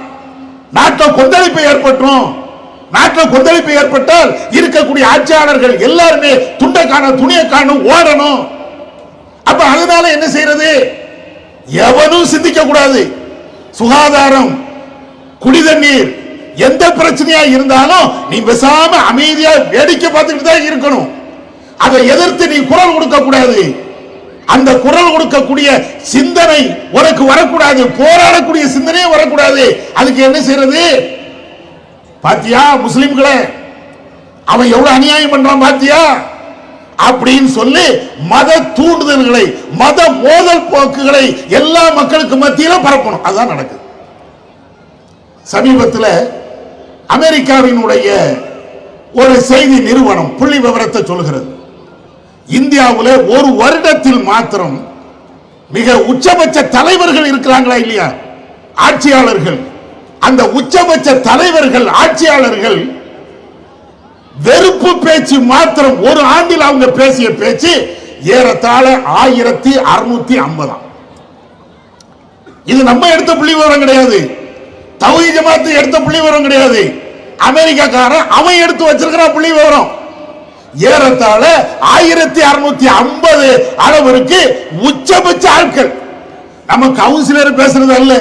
நாட்டில் கொந்தளிப்பு ஏற்பட்டுரும். நாட்டில் கொந்தளிப்பு ஏற்பட்டால் இருக்கக்கூடிய ஆட்சியாளர்கள் எல்லாருமே துண்டை காணும் துணியை காணும் ஓடணும். அப்ப அதனால என்ன செய்யறது? எவனும் சிந்திக்க கூடாது. சுகாதாரம், குடிதண்ணீர், எந்த பிரச்சனையா இருந்தாலும் நீ பேசாம அமைதியா வேடிக்கை பார்த்துட்டு தான் இருக்கணும். அதை எதிர்த்து நீ குரல் கொடுக்க கூடாது. அந்த குரல் கொடுக்கக்கூடிய சிந்தனை உனக்கு வரக்கூடாது. போராடக்கூடிய சிந்தனையே வரக்கூடாது. அதுக்கு என்ன செய்யறது? பாத்தியா முஸ்லிம்களே, அவன் எவ்வளவு அநியாயம் பண்றான் பாத்தியா அப்படின்னு சொல்லி மத தூண்டுதல்களை, மத மோதல் போக்குகளை எல்லா மக்களுக்கு மத்தியில பரப்பணும். அதுதான் நடக்குது. சமீபத்தில் அமெரிக்காவினுடைய ஒரு செய்தி நிறுவனம் புள்ளி விவரத்தை சொல்கிறது. இந்தியாவில் ஒரு வருடத்தில் மாத்திரம் மிக உச்சபட்ச தலைவர்கள் இருக்கிறாங்களா இல்லையா, ஆட்சியாளர்கள், அந்த உச்சபட்ச தலைவர்கள் ஆட்சியாளர்கள் வெறுப்பு பேச்சு மாத்திரம் ஒரு ஆண்டில் அவங்க பேசிய பேச்சு ஏறத்தாழ 1650. இது நம்ம எடுத்த புள்ளி விவரம் கிடையாது. தௌஹீத் ஜமாத் எடுத்த புள்ளி விவரம் கிடையாது. அமெரிக்காக்காரன் அவன் எடுத்து வச்சிருக்கிறான் புள்ளி விவரம். ஏறத்தாழ 1650 அளவிற்கு உச்சபட்ச ஆட்கள். நம்ம கவுன்சிலர் பேசுறது அல்ல,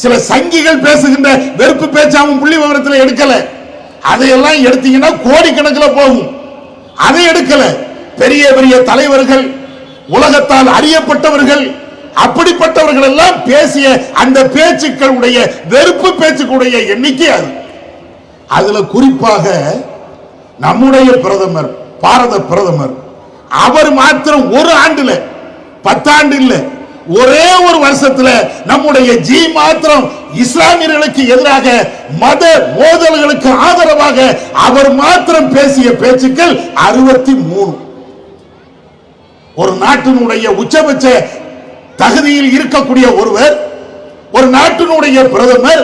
சில சங்கிகள் பேசுகின்ற வெறுப்பு பேச்சு அவன் புள்ளி விவரத்தில் எடுக்கல. அதையெல்லாம் எடுத்தீங்கன்னா கோடிக்கணக்கில் போகும். அதை எடுக்கல. பெரிய பெரிய தலைவர்கள், உலகத்தால் அறியப்பட்டவர்கள், அப்படிப்பட்டவர்கள் எல்லாம் பேசிய அந்த பேச்சுக்களுடைய வெறுப்பு பேச்சுக்களுடைய எண்ணிக்கை அது. அதுல குறிப்பாக நம்முடைய பிரதமர், பாரத பிரதமர், அவர் மாத்திரம் ஒரு ஆண்டுல, 10 ஆண்டு இல்ல, ஒரே ஒரு வருஷத்துல நம்முடைய மாத்திரம் இஸ்லாமியர்களுக்கு எதிராக மத மோதல்களுக்கு ஆதரவாக அவர் மாத்திரம் பேசிய பேச்சுக்கள் 63. ஒரு நாட்டினுடைய உச்சபட்ச தகுதியில் இருக்கக்கூடிய ஒருவர், ஒரு நாட்டினுடைய பிரதமர்,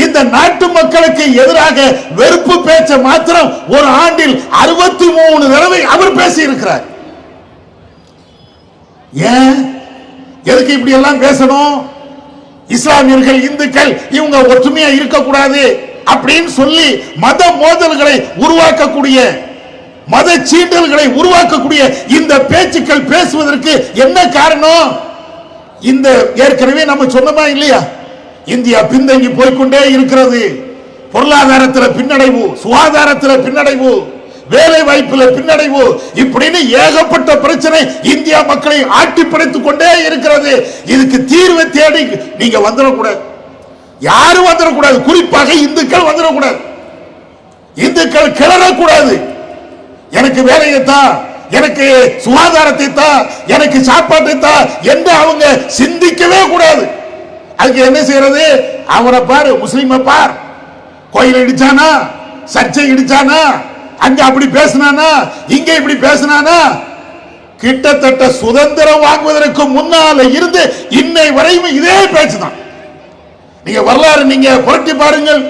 இந்த நாட்டு மக்களுக்கு எதிராக வெறுப்பு பேச்ச மாத்திரம் ஒரு ஆண்டில் 63 தடவை அவர் பேசி இருக்கிறார். ஏன், எதுக்கு இப்படி எல்லாம் பேசணும்? இஸ்லாமியர்கள், இந்துக்கள் இவங்க ஒற்றுமையா இருக்கக்கூடாது அப்படின்னு சொல்லி மத மோதல்களை உருவாக்கக்கூடிய, மத சீண்டல்களை உருவாக்கக்கூடிய இந்த பேச்சுக்கள் பேசுவதற்கு என்ன காரணம்? இந்த ஏற்கனவே நம்ம சொன்னமா இல்லையா, இந்தியா பின்தங்கி போய்கொண்டே இருக்கிறது. பொருளாதாரத்தில் பின்னடைவு, சுகாதாரத்தில் பின்னடைவு, வேலை வாய்ப்பில் பின்னடைவு, இப்படின்னு ஏகப்பட்ட பிரச்சனை இந்தியா மக்களை ஆட்டி படைத்துக் கொண்டே இருக்கிறது. இதுக்கு தீர்வை தேடி நீங்க வந்துடக்கூடாது, யாரும் வந்துடக்கூடாது, குறிப்பாக இந்துக்கள் வந்துடக்கூடாது, இந்துக்கள் கிளறக்கூடாது. எனக்கு வேலையை தான், எனக்கு சுகாதாரத்தை தான், எனக்கு சாப்பாட்டை தான் என்று அவங்க சிந்திக்கவே கூடாது. அதுக்கு என்ன செய்யறது? அவரை பாரு, முஸ்லிமை பார், கோயில் இடிச்சானா, சர்ச்சை இடிச்சானா, அங்க அப்படி பேசினானா, இங்க இப்படி பேசினானா, கிட்டத்தட்ட சுதந்திரம் வாங்குவதற்கு முன்னால இருந்து இன்னை வரையும் இதே பேச்சுதான். நீங்க வரலாறு நீங்க புரட்டி பாருங்கள்,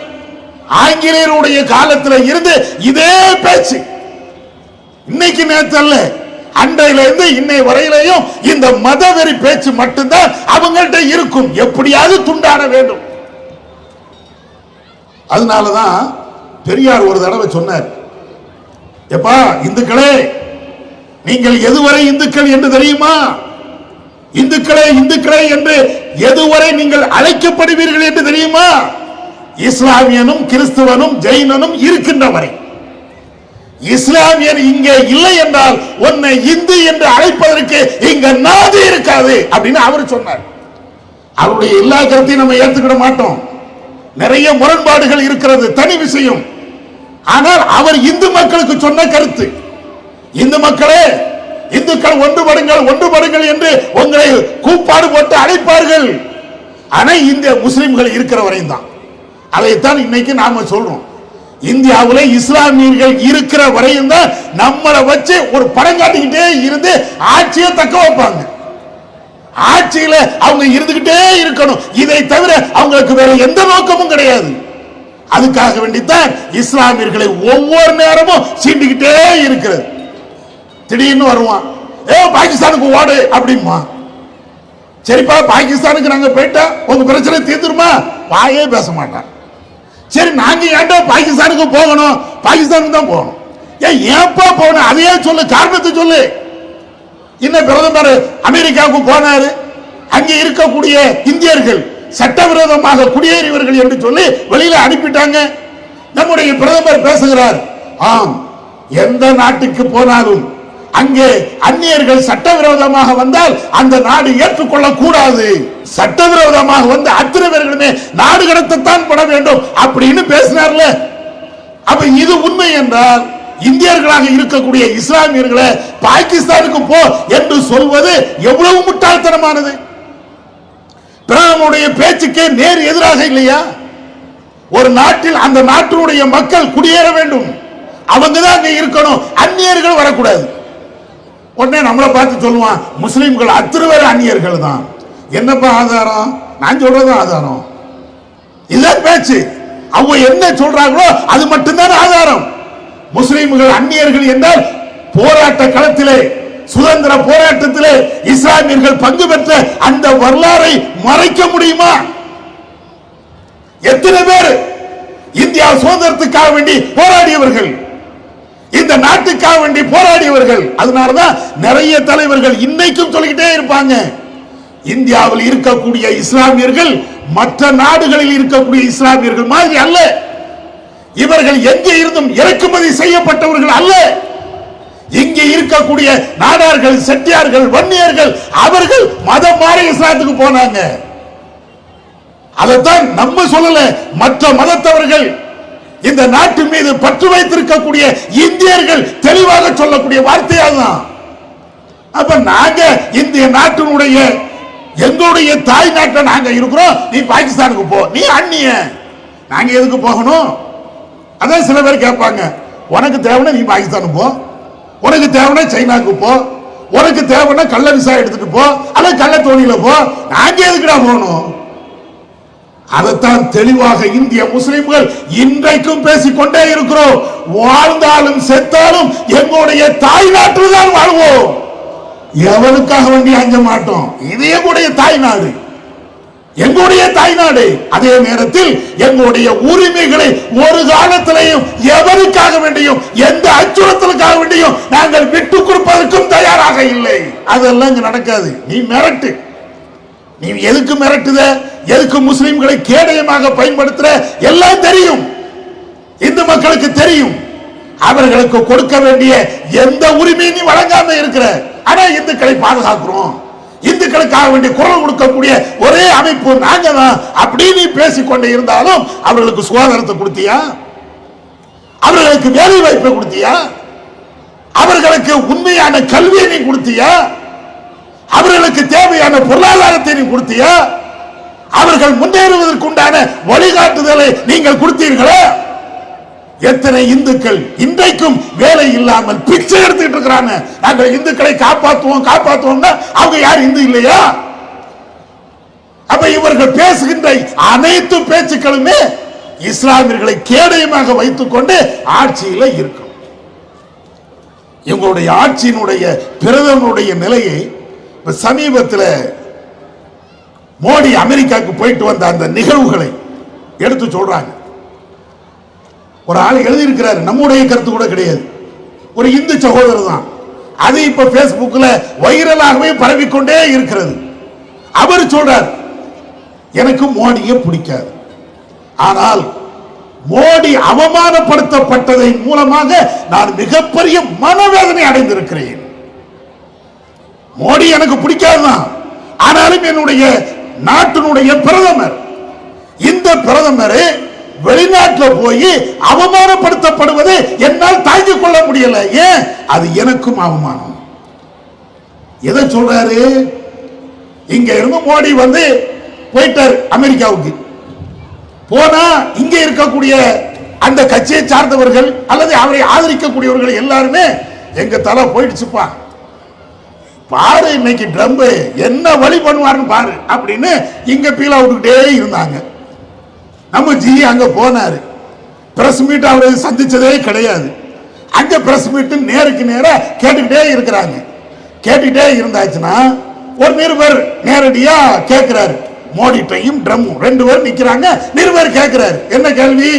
ஆங்கிலேயருடைய காலத்தில் இருந்து இதே பேச்சு. இன்னைக்கு நேற்று அல்ல, அன்றையில இருந்து இன்னை வரையிலையும் இந்த மதவெறி பேச்சு மட்டும்தான் அவங்கள்ட்ட இருக்கும். எப்படியாவது துண்டாட வேண்டும். அதனாலதான் பெரியார் ஒரு தடவை சொன்னார், எப்பா இந்துக்களே, நீங்கள் எதுவரை இந்துக்கள் என்று தெரியுமா? இந்துக்களே இந்துக்களே என்று எதுவரை நீங்கள் அழைக்கப்படுவீர்கள் என்று தெரியுமா? இஸ்லாமியனும் கிறிஸ்துவனும் ஜெயினனும் இருக்கின்ற வரை. இஸ்லாமியன் இங்கே இல்லை என்றால் உன்னை இந்து என்று அழைப்பதற்கு இங்க நாதி இருக்காது அப்படின்னு அவர் சொன்னார். அவருடைய எல்லா கருத்தையும் நம்ம ஏற்றுக்கிட மாட்டோம், நிறைய முரண்பாடுகள் இருக்கிறது, தனி விஷயம். ஆனால் அவர் இந்து மக்களுக்கு சொன்ன கருத்து, இந்து மக்களே, இந்துக்கள் ஒன்றுபடுங்கள் ஒன்றுபடுங்கள் என்று உங்களை கூப்பாடு போட்டு அழைப்பார்கள். ஆனா இந்த முஸ்லிம்கள் இருக்கிற வரையும் தான். அதைத்தான் இன்னைக்கு நாம சொல்றோம். இந்தியாவில் இஸ்லாமியர்கள் இருக்கிற வரையும் தான் நம்மளை வச்சு ஒரு படம் காட்டிக்கிட்டே இருந்து ஆட்சியை தக்க வைப்பாங்க. ஆட்சியில அவங்க இருந்துகிட்டே இருக்கணும். இதை தவிர அவங்களுக்கு வேற எந்த நோக்கமும் கிடையாது. அதுக்காக வேண்டித்தான் இஸ்லாமியர்களை ஒவ்வொரு நேரமும் சீண்டிக்கிட்டே இருக்கிறது. திடீர்னு வருவான், பாகிஸ்தானுக்கு ஓடு அப்படிமா. சரிப்பா, பாகிஸ்தானுக்கு நாங்க போயிட்டா உங்க பிரச்சனை தீர்ந்துருமா? வாயே பேச மாட்டான். சரி நாங்க ஏன்டா பாகிஸ்தானுக்கு போகணும், பாகிஸ்தானுக்கு தான் போகணும். ஏன்ப்பா போகணும் அதையே சொல்லு, காரணத்தை சொல்லு. இன்னும் பிரதமர் அமெரிக்காவுக்கு போனாரு, அங்கே இருக்கக்கூடிய இந்தியர்கள் சட்டவிரோதமாக குடியேறியவர்கள் என்று சொல்லி வெளியில அனுப்பிட்டாங்க. நம்முடைய பிரதமர் பேசுகிறார், ஆம் எந்த நாட்டுக்கு போனாலும் அங்கே அந்நியர்கள் சட்டவிரோதமாக வந்தால் அந்த நாடு ஏற்றுக்கொள்ள கூடாது, சட்டவிரோதமாக வந்து அத்தனை பேர்களுமே நாடு கடத்தத்தான் பட வேண்டும் அப்படின்னு பேசினார்ல. அப்ப இது உண்மை என்றால் இந்தியர்களாக இருக்கக்கூடிய இஸ்லாமியர்களை பாகிஸ்தானுக்கு போ என்று சொல்வது எவ்வளவு முட்டாள்தனமானது. பிரதமருடைய பேச்சுக்கே நேர் எதிராக இல்லையா? ஒரு நாட்டில் அந்த நாட்டினுடைய மக்கள் குடியேற வேண்டும், அவங்க தான் அங்க இருக்கணும், அந்நியர்கள் வரக்கூடாது. உடனே நம்மளை பார்த்து சொல்லுவான், முஸ்லிம்கள் அத்தனை பேர் அந்நியர்கள் தான். என்னப்பா ஆதாரம்? நான் சொல்றது ஆதாரம், இதுதான் பேச்சு. அவங்க என்ன சொல்றாங்களோ அது மட்டும்தான் ஆதாரம். முஸ்லிம்கள் அந்நியர்கள் என்றால் போராட்ட களத்திலே, சுதந்திர போராட்டத்திலே இஸ்லாமியர்கள் பங்கு பெற்ற அந்த வரலாறை மறைக்க முடியுமா? எத்தனை பேர் இந்தியா சுதந்திரத்துக்காக வேண்டி போராடியவர்கள், இந்த நாட்டுக்காக வேண்டி போராடியவர்கள். அதனாலதான் நிறைய தலைவர்கள் இன்னைக்கும் சொல்லிக்கிட்டே இருப்பாங்க, இந்தியாவில் இருக்கக்கூடிய இஸ்லாமியர்கள் மற்ற நாடுகளில் இருக்கக்கூடிய இஸ்லாமியர்கள் மாதிரி அல்ல, இவர்கள் எங்கே இருந்தும் இறக்குமதி செய்யப்பட்டவர்கள் அல்ல. இங்கே இருக்கக்கூடிய நாடார்கள், செட்டியார்கள், வன்னியர்கள் அவர்கள் மதம் மாறி இஸ்லாத்துக்கு போனாங்க. அதைத்தான் நம்ம சொல்லல, மற்ற மதத்தவர்கள் இந்த நாட்டு மீது பற்று வைத்திருக்கக்கூடிய இந்தியர்கள் தெளிவாக சொல்லக்கூடிய வார்த்தையாதான். அப்ப நாங்க இந்திய நாட்டினுடைய எங்களுடைய தாய் நாட்டில் நாங்க இருக்கிறோம், நீ பாகிஸ்தானுக்கு போ, நீ அந்நிய, நாங்க எதுக்கு போகணும்? அதான் சில பேர் கேட்பாங்க, உனக்கு தேவைன்னா நீ பாகிஸ்தானுக்கு போ, உனக்கு தேவைன்னா சைனாக்கு போ, உனக்கு தேவைன்னா கள்ள விசா எடுத்துட்டு போ, அல்ல கள்ள தோணியில போ, நாங்க எதுக்குடா போகணும்? அதைத்தான் தெளிவாக இந்திய முஸ்லிம்கள் இன்றைக்கும் பேசிக்கொண்டே இருக்கிறோம். வாழ்ந்தாலும் செத்தாலும் எங்களுடைய தாய் நாட்டில் தான் வாழ்வோம், எவனுக்காக வேண்டி அஞ்ச மாட்டோம். இது எங்களுடைய தாய் நாடு, எங்களுடைய தாய் நாடு. அதே நேரத்தில் எங்களுடைய உரிமைகளை ஒரு காலத்திலையும் எவருக்காக வேண்டியும் எந்த அச்சுறுத்தலுக்காக வேண்டியும் நாங்கள் விட்டு கொடுப்பதற்கும் தயாராக இல்லை. அதெல்லாம் இங்க நடக்காது. நீ மிரட்டு, நீ எதுக்கு மிரட்டுத, எதுக்கு முஸ்லிம்களை கேடயமாக பயன்படுத்துற, எல்லாம் தெரியும், இந்து மக்களுக்கு தெரியும். அவர்களுக்கு கொடுக்க வேண்டிய எந்த உரிமையும் நீ வழங்காம இருக்கிற. ஆனா இந்துக்களை பாதுகாக்கிறோம், இந்துக்களுக்காக வேண்டிய குரல் கொடுக்கக்கூடிய ஒரே அமைப்பு நாங்க தான் அப்படின்னு பேசிக்கொண்டே இருந்தாலும் அவர்களுக்கு சுகாதாரத்தை கொடுத்தியா? அவர்களுக்கு வேலை வாய்ப்பை கொடுத்தியா? அவர்களுக்கு உண்மையான கல்வியை நீ கொடுத்தியா? அவர்களுக்கு தேவையான பொருளாதாரத்தை நீ கொடுத்தியா? அவர்கள் முன்னேறுவதற்குண்டான வழிகாட்டுதலை நீங்கள் கொடுத்தீர்களா? எத்தனை இந்துக்கள் இன்றைக்கும் வேலை இல்லாமல் பிச்சை எடுத்துட்டு இருக்கிறாங்க. நாங்கள் இந்துக்களை காப்பாற்றுவோம் காப்பாற்றுவோம்னா அவங்க யார் இந்து இல்லையா? அப்ப இவர்கள் பேசுகின்ற அனைத்து பேச்சுக்களுமே இஸ்லாமியர்களை கேடயமாக வைத்துக் கொண்டு ஆட்சியில இருக்கும். இவங்களுடைய ஆட்சியினுடைய பிரதமருடைய நிலையை சமீபத்தில் மோடி அமெரிக்காவுக்கு போயிட்டு வந்த அந்த நிகழ்வுகளை எடுத்து சொல்றாங்க. ஒரு ஆள் எழுதியிருக்கிறார், நம்முடைய கருத்து கூட கிடையாது, ஒரு இந்து சகோதரர் தான். அது இப்ப பேஸ்புக்ல வைரலாகவே பரவிக்கொண்டே இருக்கிறது. அவர் சொல்றார், எனக்கு மோடியை பிடிக்காது, ஆனால் மோடி அவமானப்படுத்தப்பட்டதன் மூலமாக நான் மிகப்பெரிய மனவேதனை அடைந்திருக்கிறேன். மோடி எனக்கு பிடிக்காதுதான், ஆனாலும் என்னுடைய நாட்டினுடைய பிரதமர், இந்த பிரதமர் வெளிநாட்டில் போய் அவமானப்படுத்தப்படுவதை என்னால் தாங்கிக் கொள்ள முடியல. ஏன்? அது எனக்கும் அவமானம். எதை சொல்றாரு? இங்க இருந்து மோடி வந்து போயிட்டார் அமெரிக்காவுக்கு. போனா இங்க இருக்கக்கூடிய அந்த கட்சியை சார்ந்தவர்கள் அல்லது அவரை ஆதரிக்கக்கூடியவர்கள் எல்லாருமே எங்க தலை போயிடுச்சுப்பா, பாரு இன்னைக்கு ட்ரம்ப் என்ன வழி பண்ணுவாருன்னு பாரு அப்படின்னு இங்க பீலா விட்டுக்கிட்டே இருந்தாங்க. நம்ம ஜி அங்க போனாரு, பிரஸ் மீட் அவரை சந்திச்சதே கிடையாது. அங்க பிரஸ் மீட் நேருக்கு நேர கேட்டுக்கிட்டே இருக்கிறாங்க. கேட்டுக்கிட்டே இருந்தாச்சுன்னா ஒரு நிருபர் நேரடியா கேட்கிறாரு, மோடிட்டையும் ட்ரம்மும் 2 பேர் நிக்கிறாங்க. நிருபர் கேட்கிறாரு, என்ன கேள்வி?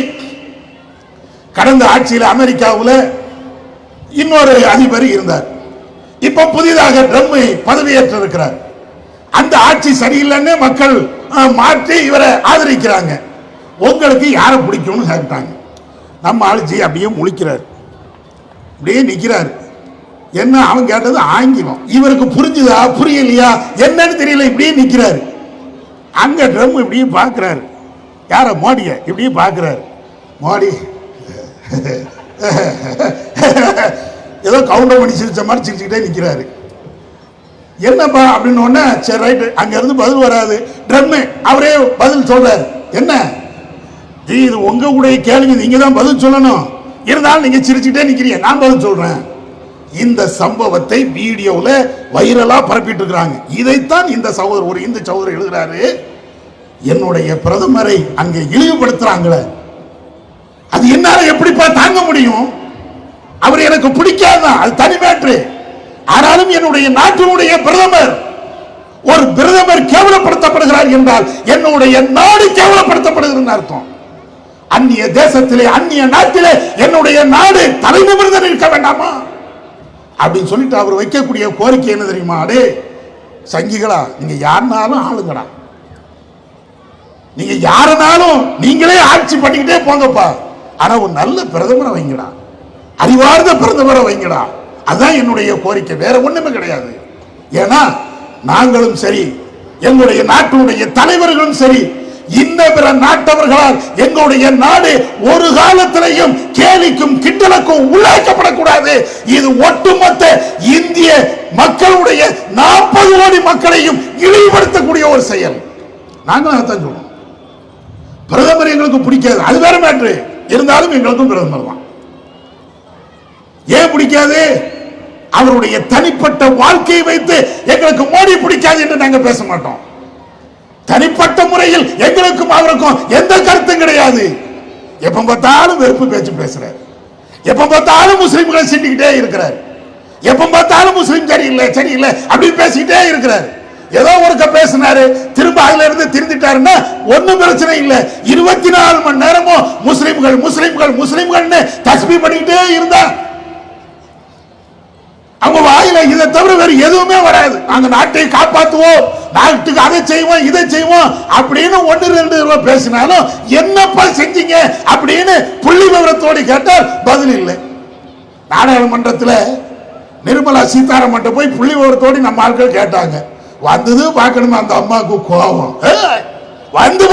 கடந்த ஆட்சியில் அமெரிக்காவில் இன்னொரு அதிபர் இருந்தார். இப்ப புதிதாக ட்ரம்ப் பதவியேற்று இருக்கிறார். அந்த ஆட்சி சரியில்லைன்னு மக்கள் மாற்றி இவரை ஆதரிக்கிறாங்க. உங்களுக்கு யாரை பிடிக்கும்னு கேட்டாங்க. நம்ம ஆளுஜி அப்படியே முழிக்கிறார், அப்படியே நிக்கிறார். என்ன அவன் கேட்டது ஆங்கிலம், இவருக்கு புரிஞ்சுதா புரியலையா என்னன்னு தெரியல, இப்படியே நிக்கிறாரு. அங்க ட்ரம்ப் இப்படியே பார்க்கிறாரு, யார மோடிய இப்படியே பார்க்கிறாரு. மோடி ஏதோ கவுண்டர் பண்ணி சிரிச்ச மாதிரி சிரிச்சுக்கிட்டே நிற்கிறாரு. என்னப்பா அப்படின்னு ஒன்று, சரி ரைட்டு, அங்கேருந்து பதில் வராது. ட்ரம்மு அவரே பதில் சொல்றாரு. என்ன இது உங்களுடைய கேள்வி, நீங்க தான் பதில் சொல்லணும், இருந்தாலும் நீங்க சிரிச்சுக்கிட்டே நிற்கிறீங்க, நான் பதில் சொல்றேன். இந்த சம்பவத்தை வீடியோவில் வைரலா பரப்பிட்டு இருக்கிறாங்க. இதைத்தான் இந்த சகோதரர், ஒரு இந்து சகோதரர் எழுதுறாரு, என்னுடைய பிரதமரை அங்கே இழிவுபடுத்துறாங்களே, அது என்னால எப்படிப்பா தாங்க முடியும்? அவர் எனக்கு பிடிக்காதான், அது தனி மேட்ரு. ஆனாலும் என்னுடைய நாட்டினுடைய பிரதமர், ஒரு பிரதமர் கேவலப்படுத்தப்படுகிறார் என்றால் என்னுடைய நாடு கேவலப்படுத்தப்படுகிறது அர்த்தம். அந்நிய தேசத்திலே, அந்நிய நாட்டிலே என்னுடைய நாடு தலை நிமிர்ந்து நிற்க வேண்டாமா அப்படின்னு சொல்லிட்டு அவர் வைக்கக்கூடிய கோரிக்கை என்ன தெரியுமா? அடே சங்கிகளா, நீங்க யாருனாலும் ஆளுங்கடா, நீங்க யாருனாலும் நீங்களே ஆட்சி பண்ணிக்கிட்டே போங்கப்பா, ஆனா ஒரு நல்ல பிரதமரை வைங்கடா, அறிவார்ந்த பிரதமரை வைங்கடா. அதுதான் என்னுடைய கோரிக்கை, வேற ஒண்ணுமே கிடையாது. ஏன்னா நாங்களும் சரி, எங்களுடைய நாட்டினுடைய தலைவர்களும் சரி, இன்ன பிற நாட்டவர்களால் எங்களுடைய நாடு ஒரு காலத்திலையும் கேலிக்கும் கிண்டலுக்கும் உள்ளாக்கப்படக்கூடாது. இது ஒட்டுமொத்த இந்திய மக்களுடைய 40 கோடி மக்களையும் இழிவுபடுத்தக்கூடிய ஒரு செயல். நாங்களும் அதான் சொல்றோம். பிரதமர் எங்களுக்கு பிடிக்காது, அது வேற மேட்ரு, இருந்தாலும் எங்களுக்கும் பிரதமர் தான். ஏன் பிடிக்காது? அவருடைய தனிப்பட்ட வாழ்க்கையை வைத்து எங்களுக்கு மோடி பிடிக்காது என்று நாங்கள் பேச மாட்டோம். தனிப்பட்ட முறையில் எங்களுக்கும் அவருக்கும் எந்த கருத்தும் கிடையாது. எப்ப பார்த்தாலும் வெறுப்பு பேச்சு பேசுறாரு, எப்ப பார்த்தாலும் முஸ்லிம்களை சீண்டிக்கிட்டே இருக்கிறார், எப்ப பார்த்தாலும் முஸ்லிம் சரியில்லை சரியில்லை அப்படின்னு பேசிக்கிட்டே இருக்கிறார். ஏதோ ஒருக்க பேசினாரு, திரும்ப அதுல இருந்து திருந்திட்டாருன்னா ஒன்னும் பிரச்சனை இல்லை. 24 மணி நேரமும் முஸ்லிம்கள் முஸ்லிம்கள் முஸ்லிம்கள்னு தஸ்பீஹ் பண்ணிக்கிட்டே இருந்தா அவங்க வாயில இதை தவிர வேறு எதுவுமே வராது. நாங்க நாட்டை காப்பாற்றுவோம், நாட்டுக்கு அதை செய்வோம் இதை செய்வோம் அப்படின்னு 1-2 பேசினாலும் என்னப்பா செஞ்சீங்க அப்படின்னு புள்ளி விவரத்தோடு கேட்டால் பதில் இல்லை. நாடாளுமன்றத்தில் நிர்மலா சீதாராமன் போய் புள்ளி விவரத்தோடு நம்ம ஆட்கள் கேட்டாங்க. வந்தது பார்க்கணுமா அந்த அம்மாவுக்கு கோபம், வந்து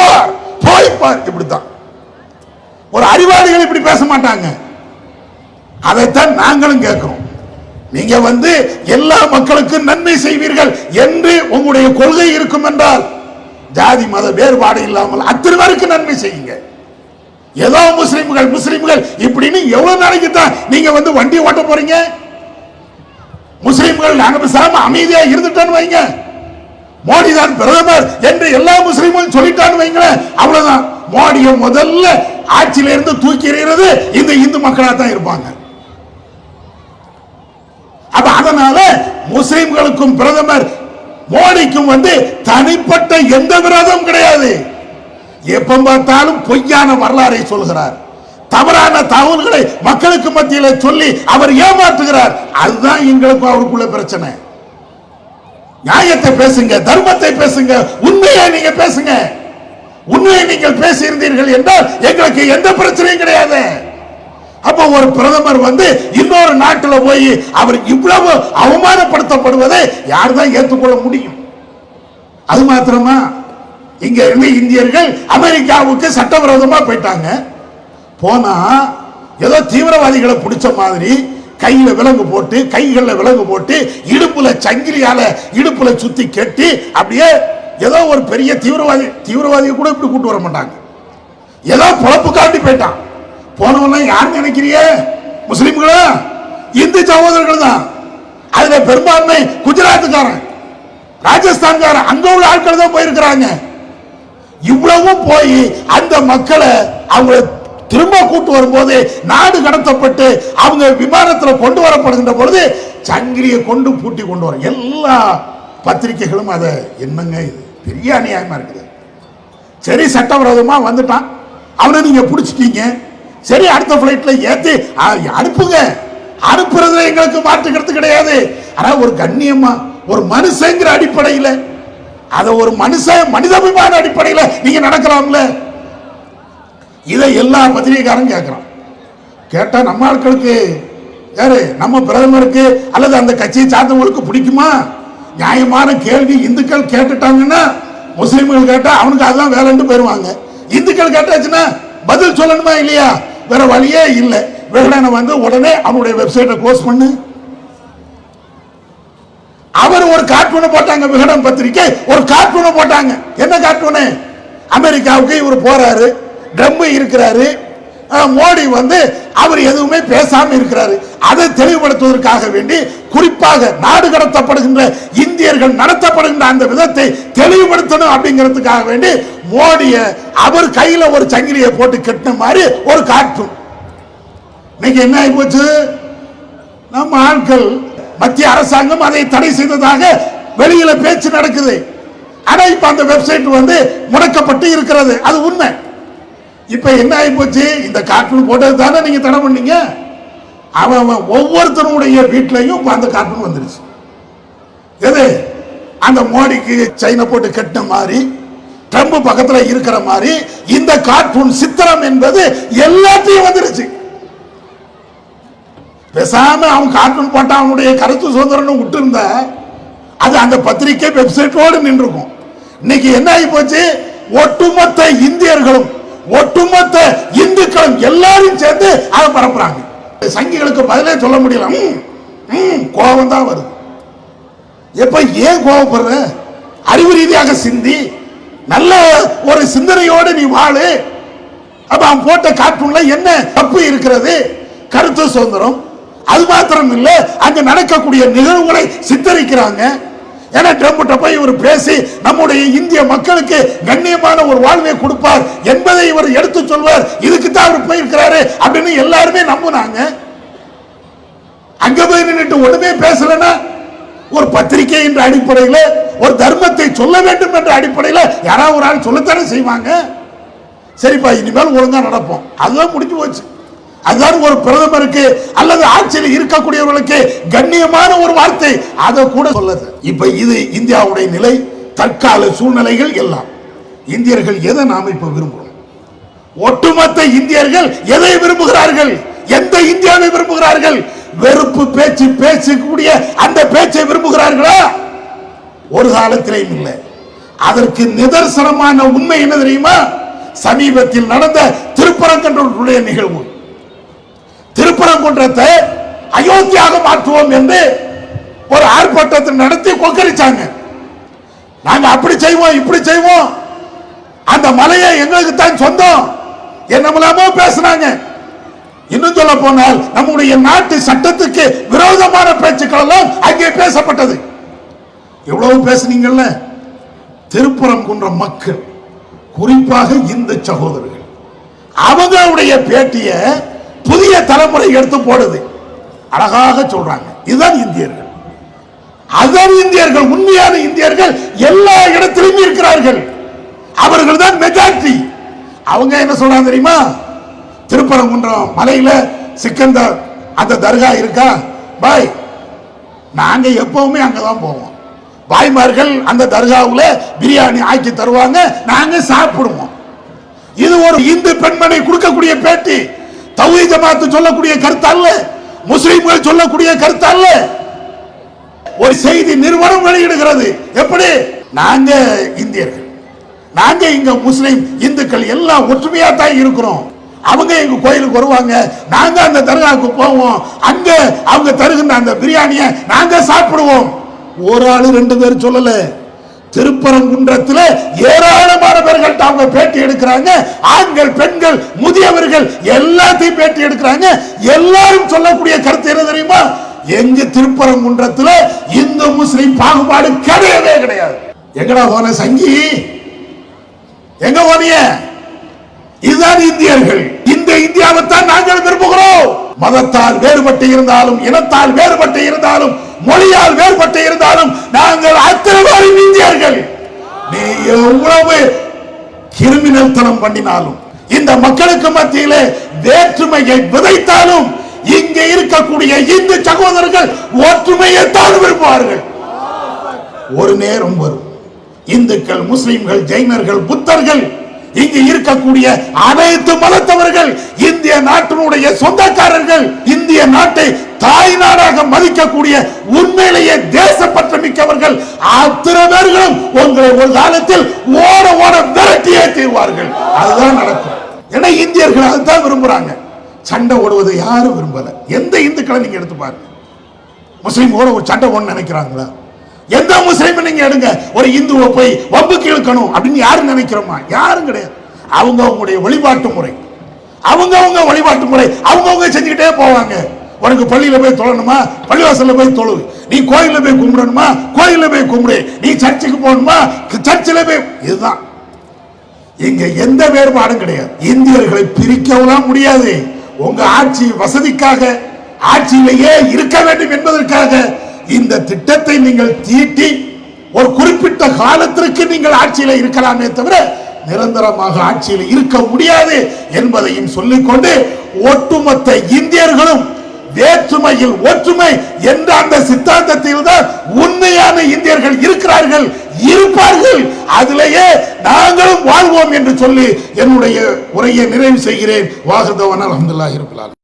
போய் பார். இப்படித்தான் ஒரு அறிவாளிகள் இப்படி பேச மாட்டாங்க. அதைத்தான் நாங்களும் கேட்கிறோம். நீங்க எல்லா மக்களுக்கும் நன்மை செய்வீர்கள் என்று உங்களுடைய கொள்கை இருக்கும் என்றால் ஜாதி மத வேறுபாடு இல்லாமல் அத்தனை பேருக்கு நன்மை செய்யுங்க. ஏதோ முஸ்லிம்கள் முஸ்லிம்கள் இப்படின்னு எவ்வளவு நாளைக்கு தான் நீங்க வண்டி ஓட்ட போறீங்க? முஸ்லிம்கள் நாங்க பேசாம அமைதியா இருந்துட்டான்னு வைங்க, மோடி தான் பிரதமர் என்று எல்லா முஸ்லிமும் சொல்லிட்டான்னு வைங்க, அவ்வளவுதான். மோடியை முதல்ல ஆட்சியில இருந்து தூக்கி எறிகிறது இந்த இந்து மக்களா தான் இருப்பாங்க. அப்ப அதனால முஸ்லிம்களுக்கும் பிரதமர் மோடிக்கும் தனிப்பட்ட எந்த விரோதம் கிடையாது. எப்ப பார்த்தாலும் பொய்யான வரலாறை சொல்கிறார், தவறான தகவல்களை மக்களுக்கு மத்தியில் சொல்லி அவர் ஏமாற்றுகிறார். அதுதான் எங்களுக்கும் அவருக்குள்ள பிரச்சனை. நியாயத்தை பேசுங்க, தர்மத்தை பேசுங்க, உண்மையை நீங்க பேசுங்க. உண்மையை நீங்கள் பேசியிருந்தீர்கள் என்றால் எங்களுக்கு எந்த பிரச்சனையும் கிடையாது. அப்ப ஒரு பிரதமர் இன்னொரு நாட்டில் போய் அவர் இவ்வளவு அவமானப்படுத்தப்படுவதை யார் தான் ஏற்றுக்கொள்ள முடியும்? அது மாத்திரமா, இங்க இருந்து இந்தியர்கள் அமெரிக்காவுக்கு சட்டவிரோதமா போயிட்டாங்க. போனா ஏதோ தீவிரவாதிகளை பிடிச்ச மாதிரி கையில விலங்கு போட்டு, கைகள்ல விலங்கு போட்டு, இடுப்புல சங்கிலியால இடுப்புல சுத்தி கட்டி, அப்படியே ஏதோ ஒரு பெரிய தீவிரவாதியை கூட இப்படி கூட்டு வர மாட்டாங்க. ஏதோ பொழப்பு காட்டி போயிட்டான். போனவன யார் நினைக்கிறீங்க? முஸ்லிம்களா? இந்து சகோதரர்கள் தான். அதுல பெரும்பான்மை குஜராத்துக்காரன், ராஜஸ்தான்காரன், அங்க உள்ள ஆட்கள் தான் போயிருக்கிறாங்க. இவ்வளவும் போய் அந்த மக்களை அவங்க திரும்ப கூட்டு வரும்போது, நாடு கடத்தப்பட்டு அவங்க விமானத்தில் கொண்டு வரப்படுகின்ற பொழுது சங்கிலியை கொண்டு பூட்டி கொண்டு வர எல்லா பத்திரிகைகளும் அதை என்னங்க இது பெரிய அநியாயமா இருக்குது. சரி சட்டவிரோதமா வந்துட்டான், அவனை நீங்க பிடிச்சிட்டீங்க, சரி அடுத்த பிளைட்ல ஏத்தி அனுப்புங்க. அனுப்புறதுல எங்களுக்கு மாற்றுக்கிறது கிடையாது. ஆனா ஒரு கண்ணியமா ஒரு மனுஷங்கிற அடிப்படையில், அத ஒரு மனிதாபிமான அடிப்படையில் நீங்க நடக்கலாம்ல. இதை எல்லா பத்திரிகைக்காரன் கேட்கிறான். கேட்டா நம்ம ஆட்களுக்கு, யாரு நம்ம பிரதமருக்கு அல்லது அந்த கட்சியை சார்ந்தவங்களுக்கு பிடிக்குமா? நியாயமான கேள்வி இந்துக்கள் கேட்டுட்டாங்கன்னா, முஸ்லிம்கள் கேட்டா அவனுக்கு அதுதான் வேலைன்னு போயிருவாங்க. இந்துக்கள் கேட்டாச்சுன்னா பதில் சொல்லணுமா இல்லையா? வேற வழியே இல்லை. விகடனை வந்து உடனே அவனுடைய வெப்சைட்டை க்ளோஸ் பண்ணு. அவர் ஒரு கார்ட்டூனை போட்டாங்க, விகடன் பத்திரிகை ஒரு கார்ட்டூனை போட்டாங்க. என்ன கார்ட்டூனு? அமெரிக்காவுக்கு இவர் போறாரு, ட்ரம் இருக்கிறாரு, மோடி வந்து அவர் எதுவுமே பேசாம இருக்கிறாரு. அதை தெளிவுபடுத்துவதற்காக வேண்டி, குறிப்பாக நாடு கடத்தப்படுகின்ற இந்தியர்கள் நடத்தப்படுகின்ற அந்த விதத்தை தெளிவுபடுத்தணும் அப்படிங்கிறதுக்காக வேண்டி மோடிய அவர் கையில ஒரு சங்கிலியை போட்டு கட்டின மாதிரி ஒரு கார்ட்டூன். இன்னைக்கு என்ன ஆகி போச்சு? நம்ம ஆட்கள், மத்திய அரசாங்கம் அதை தடை செய்ததாக வெளியில பேச்சு நடக்குது. ஆனா இப்ப அந்த வெப்சைட் வந்து முடக்கப்பட்டு இருக்கிறது. அது உண்மை. இப்ப என்ன ஆகி போச்சு? இந்த கார்ட்டூன் போட்டது தானே நீங்க தடை பண்ணீங்க. அவன் ஒவ்வொருத்தருடைய வீட்லையும் அந்த கார்ட்டூன் வந்துருச்சு. எது? அந்த மோடிக்கு சைனை போட்டு கட்டின மாதிரி, ட்ரம்ப் பக்கத்துல இருக்கிற மாதிரி இந்த கார்ட்டூன் சித்திரம் என்பது எல்லாத்தையும் வந்துருச்சு. பேசாம அவன் கார்ட்டூன் போட்டா அவனுடைய கருத்து சுதந்திரம் விட்டு இருந்த அது அந்த பத்திரிகை வெப்சைட்டோடு நின்றுக்கும். இன்னைக்கு என்ன ஆகி போச்சு? ஒட்டுமொத்த இந்தியர்களும் ஒட்டுமொத்த இந்துக்களும் எல்லாரும் சேர்ந்து அதை பரப்புறாங்க. சங்கிகளுக்கு பதிலே சொல்ல முடியல. கோபம் தான் வருது. எப்ப ஏன் கோபப்படுற? அறிவு ரீதியாக சிந்தி நல்ல ஒரு சிந்தனையோடு நீ வாழு. அப்ப அவன் போட்ட கார்ட்டூன்ல என்ன தப்பு இருக்கிறது? கருத்து சுதந்திரம். அது மாத்திரம் இல்ல, அங்க நடக்கக்கூடிய நிகழ்வுகளை சித்தரிக்கிறாங்க. ஏன்னா ட்ரம்ப்ட்ட போய் இவர் பேசி நம்முடைய இந்திய மக்களுக்கு கண்ணியமான ஒரு வாழ்வை கொடுப்பார் என்பதை இவர் எடுத்து சொல்வார். இதுக்கு தான் அவர் போயிருக்கிறாரு அப்படின்னு எல்லாருமே நம்புனாங்க. அங்க போய் நின்றுட்டு ஒண்ணுமே பேசலன்னா, ஒரு பத்திரிகை என்ற அடிப்படையில் ஒரு தர்மத்தை சொல்ல வேண்டும் என்ற அடிப்படையில் யாராவது ஒரு ஆள் சொல்லத்தானே செய்வாங்க. சரிப்பா, இனிமேல் ஒழுங்கா நடப்போம், அதுதான் முடிஞ்சு போச்சு. அதுதான் ஒரு பிரதமருக்கு அல்லது ஆட்சியில் இருக்கக்கூடியவர்களுக்கு கண்ணியமான ஒரு வார்த்தை. அதை கூட சொல்லது. இப்ப இது இந்தியாவுடைய நிலை, தற்கால சூழ்நிலைகள் எல்லாம். இந்தியர்கள் எதை நாம இப்ப விரும்புகிறோம்? ஒட்டுமொத்த இந்தியர்கள் எதை விரும்புகிறார்கள்? எந்த இந்தியாவை விரும்புகிறார்கள்? வெறுப்பு பேச்சு பேசக்கூடிய அந்த பேச்சை விரும்புகிறார்களா? ஒரு காலத்திலேயும் இல்லை. அதற்கு நிதர்சனமான உண்மை என்ன தெரியுமா? சமீபத்தில் நடந்த திருப்பரங்குன்றத்துடைய நிகழ்வு. திருப்பரங்குன்றத்தை அயோத்தியாக மாற்றுவோம் என்று ஒரு ஆர்ப்பாட்டத்தை நடத்தி கொக்கரிச்சாங்க. நாங்க அப்படி செய்வோம், இப்படி செய்வோம், அந்த மலையை எங்களுக்கு தான் சொந்தம் என்னமோ பேசினாங்க. இன்னும் சொல்ல போனால் நம்முடைய நாட்டு சட்டத்துக்கு விரோதமான பேச்சுக்கள் எல்லாம் அங்கே பேசப்பட்டது. எவ்வளவு பேசுனீங்கல்ல. திருப்பரங்குன்றம் மக்கள், குறிப்பாக இந்து சகோதரர்கள், அவங்களுடைய பேட்டிய புதிய தலைமுறை எடுத்து போடுது. அழகாக சொல்றாங்க, இதுதான் இந்தியர்கள், அதுதான் இந்தியர்கள், உண்மையான இந்தியர்கள் எல்லா இடத்திலும் இருக்கிறார்கள், அவர்கள் தான் மெஜாரிட்டி. அவங்க என்ன சொல்றாங்க தெரியுமா? திருப்பரங்குன்றம் மலையில சிக்கந்தர் அந்த தர்கா இருக்கா பாய், நாங்க எப்பவுமே அங்கதான் போவோம். பாய்மார்கள் அந்த தர்காவுல பிரியாணி ஆக்கி தருவாங்க, நாங்க சாப்பிடுவோம். இது ஒரு இந்து பெண்மணி கொடுக்கக்கூடிய பேட்டி. தௌஹீத் ஜமாத் சொல்லக்கூடிய கருத்து அல்ல, முஸ்லிம்கள் சொல்லக்கூடிய கருத்து அல்ல. ஒரு செய்தி நிறுவனம் வெளியிடுகிறது. எப்படி? நாங்க இந்தியர்கள், நாங்க இங்க முஸ்லிம் இந்துக்கள் எல்லாம் ஒற்றுமையா தான் இருக்கிறோம். அவங்க எங்க கோயிலுக்கு வருவாங்க, நாங்க அந்த தர்காவுக்கு போவோம், அங்க அவங்க தருகின்ற அந்த பிரியாணியை நாங்க சாப்பிடுவோம். ஒரு ஆளு ரெண்டு பேர் சொல்லல. திருப்பரங்குன்றத்தில் ஏராளமான பேர்கள் அவங்க பேட்டி எடுக்கிறாங்க. ஆண்கள், பெண்கள், முதியவர்கள் எல்லாத்தையும் பேட்டி எடுக்கிறாங்க. எல்லாரும் சொல்லக்கூடிய கருத்து என்ன தெரியுமா? எங்க திருப்பரங்குன்றத்தில் இந்து முஸ்லிம் பாகுபாடு கிடையவே கிடையாது. எங்கடா போன சங்கி, எங்க போனிய? இதுதான் இந்தியர்கள். இந்த இந்தியாவைத்தான் நாங்கள் விரும்புகிறோம். மதத்தால் வேறுபட்டு இருந்தாலும், இனத்தால் வேறுபட்டு இருந்தாலும், மொழியால் வேறுபட்டு இருந்தாலும் நாங்கள் அத்தனை பேரும் இந்தியர்கள். நீ எவ்வளவு கிரிமினல் தனம் பண்ணினாலும், இந்த மக்களுக்கு மத்தியிலே வேற்றுமையை விதைத்தாலும், இங்கே இருக்கக்கூடிய இந்து சகோதரர்கள் ஒற்றுமையை தான் விரும்புவார்கள். ஒரு நேரம் வரும், இந்துக்கள், முஸ்லிம்கள், ஜெயினர்கள், புத்தர்கள், இங்கு இருக்கக்கூடிய அனைத்து மதத்தவர்கள், இந்திய நாட்டினுடைய சொந்தக்காரர்கள், இந்திய நாட்டை தாய் நாடாக மதிக்கக்கூடிய உண்மையிலேயே தேசப்பற்று மிக்கவர்கள் அத்தனை பேர்களும் உங்களை ஒரு காலத்தில் ஓட ஓட விரட்டியே தீர்வார்கள். அதுதான் நடக்கும். ஏன்னா இந்தியர்கள் அதுதான் விரும்புறாங்க. சண்டை ஓடுவதை யாரும் விரும்பல. எந்த இந்துக்களை நீங்க எடுத்து பாருங்க, முஸ்லீமோட ஒரு சண்டை ஓட நினைக்கிறாங்களா? எந்த முஸ்லீம் நீங்க எடுங்க, ஒரு இந்துவை போய் வம்புக்கு இழுக்கணும் அப்படின்னு யாரும் நினைக்கிறோமா? யாரும் கிடையாது. அவங்க அவங்களுடைய வழிபாட்டு முறை, அவங்க வழிபாட்டு முறை அவங்க செஞ்சுக்கிட்டே போவாங்க. உனக்கு பள்ளியில போய் தொழணுமா, பள்ளிவாசல்ல போய் தொழு. நீ கோயில போய் கும்பிடணுமா, கோயில போய் கும்பிடு. நீ சர்ச்சுக்கு போகணுமா, சர்ச்சில் போய். இதுதான் இங்க எந்த வேறுபாடும் கிடையாது. இந்தியர்களை பிரிக்கலாம் முடியாது. உங்க ஆட்சி வசதிக்காக, ஆட்சியிலேயே இருக்க வேண்டும் என்பதற்காக இந்த திட்டத்தை நீங்கள் தீட்டி ஒரு குறிப்பிட்ட காலத்திற்கு நீங்கள் ஆட்சியில் இருக்கலாமே தவிர நிரந்தரமாக ஆட்சியில் இருக்க முடியாது என்பதையும் சொல்லிக்கொண்டு, ஒட்டுமொத்த இந்தியர்களும் வேற்றுமையில் ஒற்றுமை என்ற அந்த சித்தாந்தத்தில் தான் உண்மையான இந்தியர்கள் இருக்கிறார்கள், இருப்பார்கள். அதிலேயே நாங்களும் வாழ்வோம் என்று சொல்லி என்னுடைய உரையை நிறைவு செய்கிறேன். வாஹிதவன் அல்ஹம்துலில்லாஹி ரப்பில் ஆலமீன்.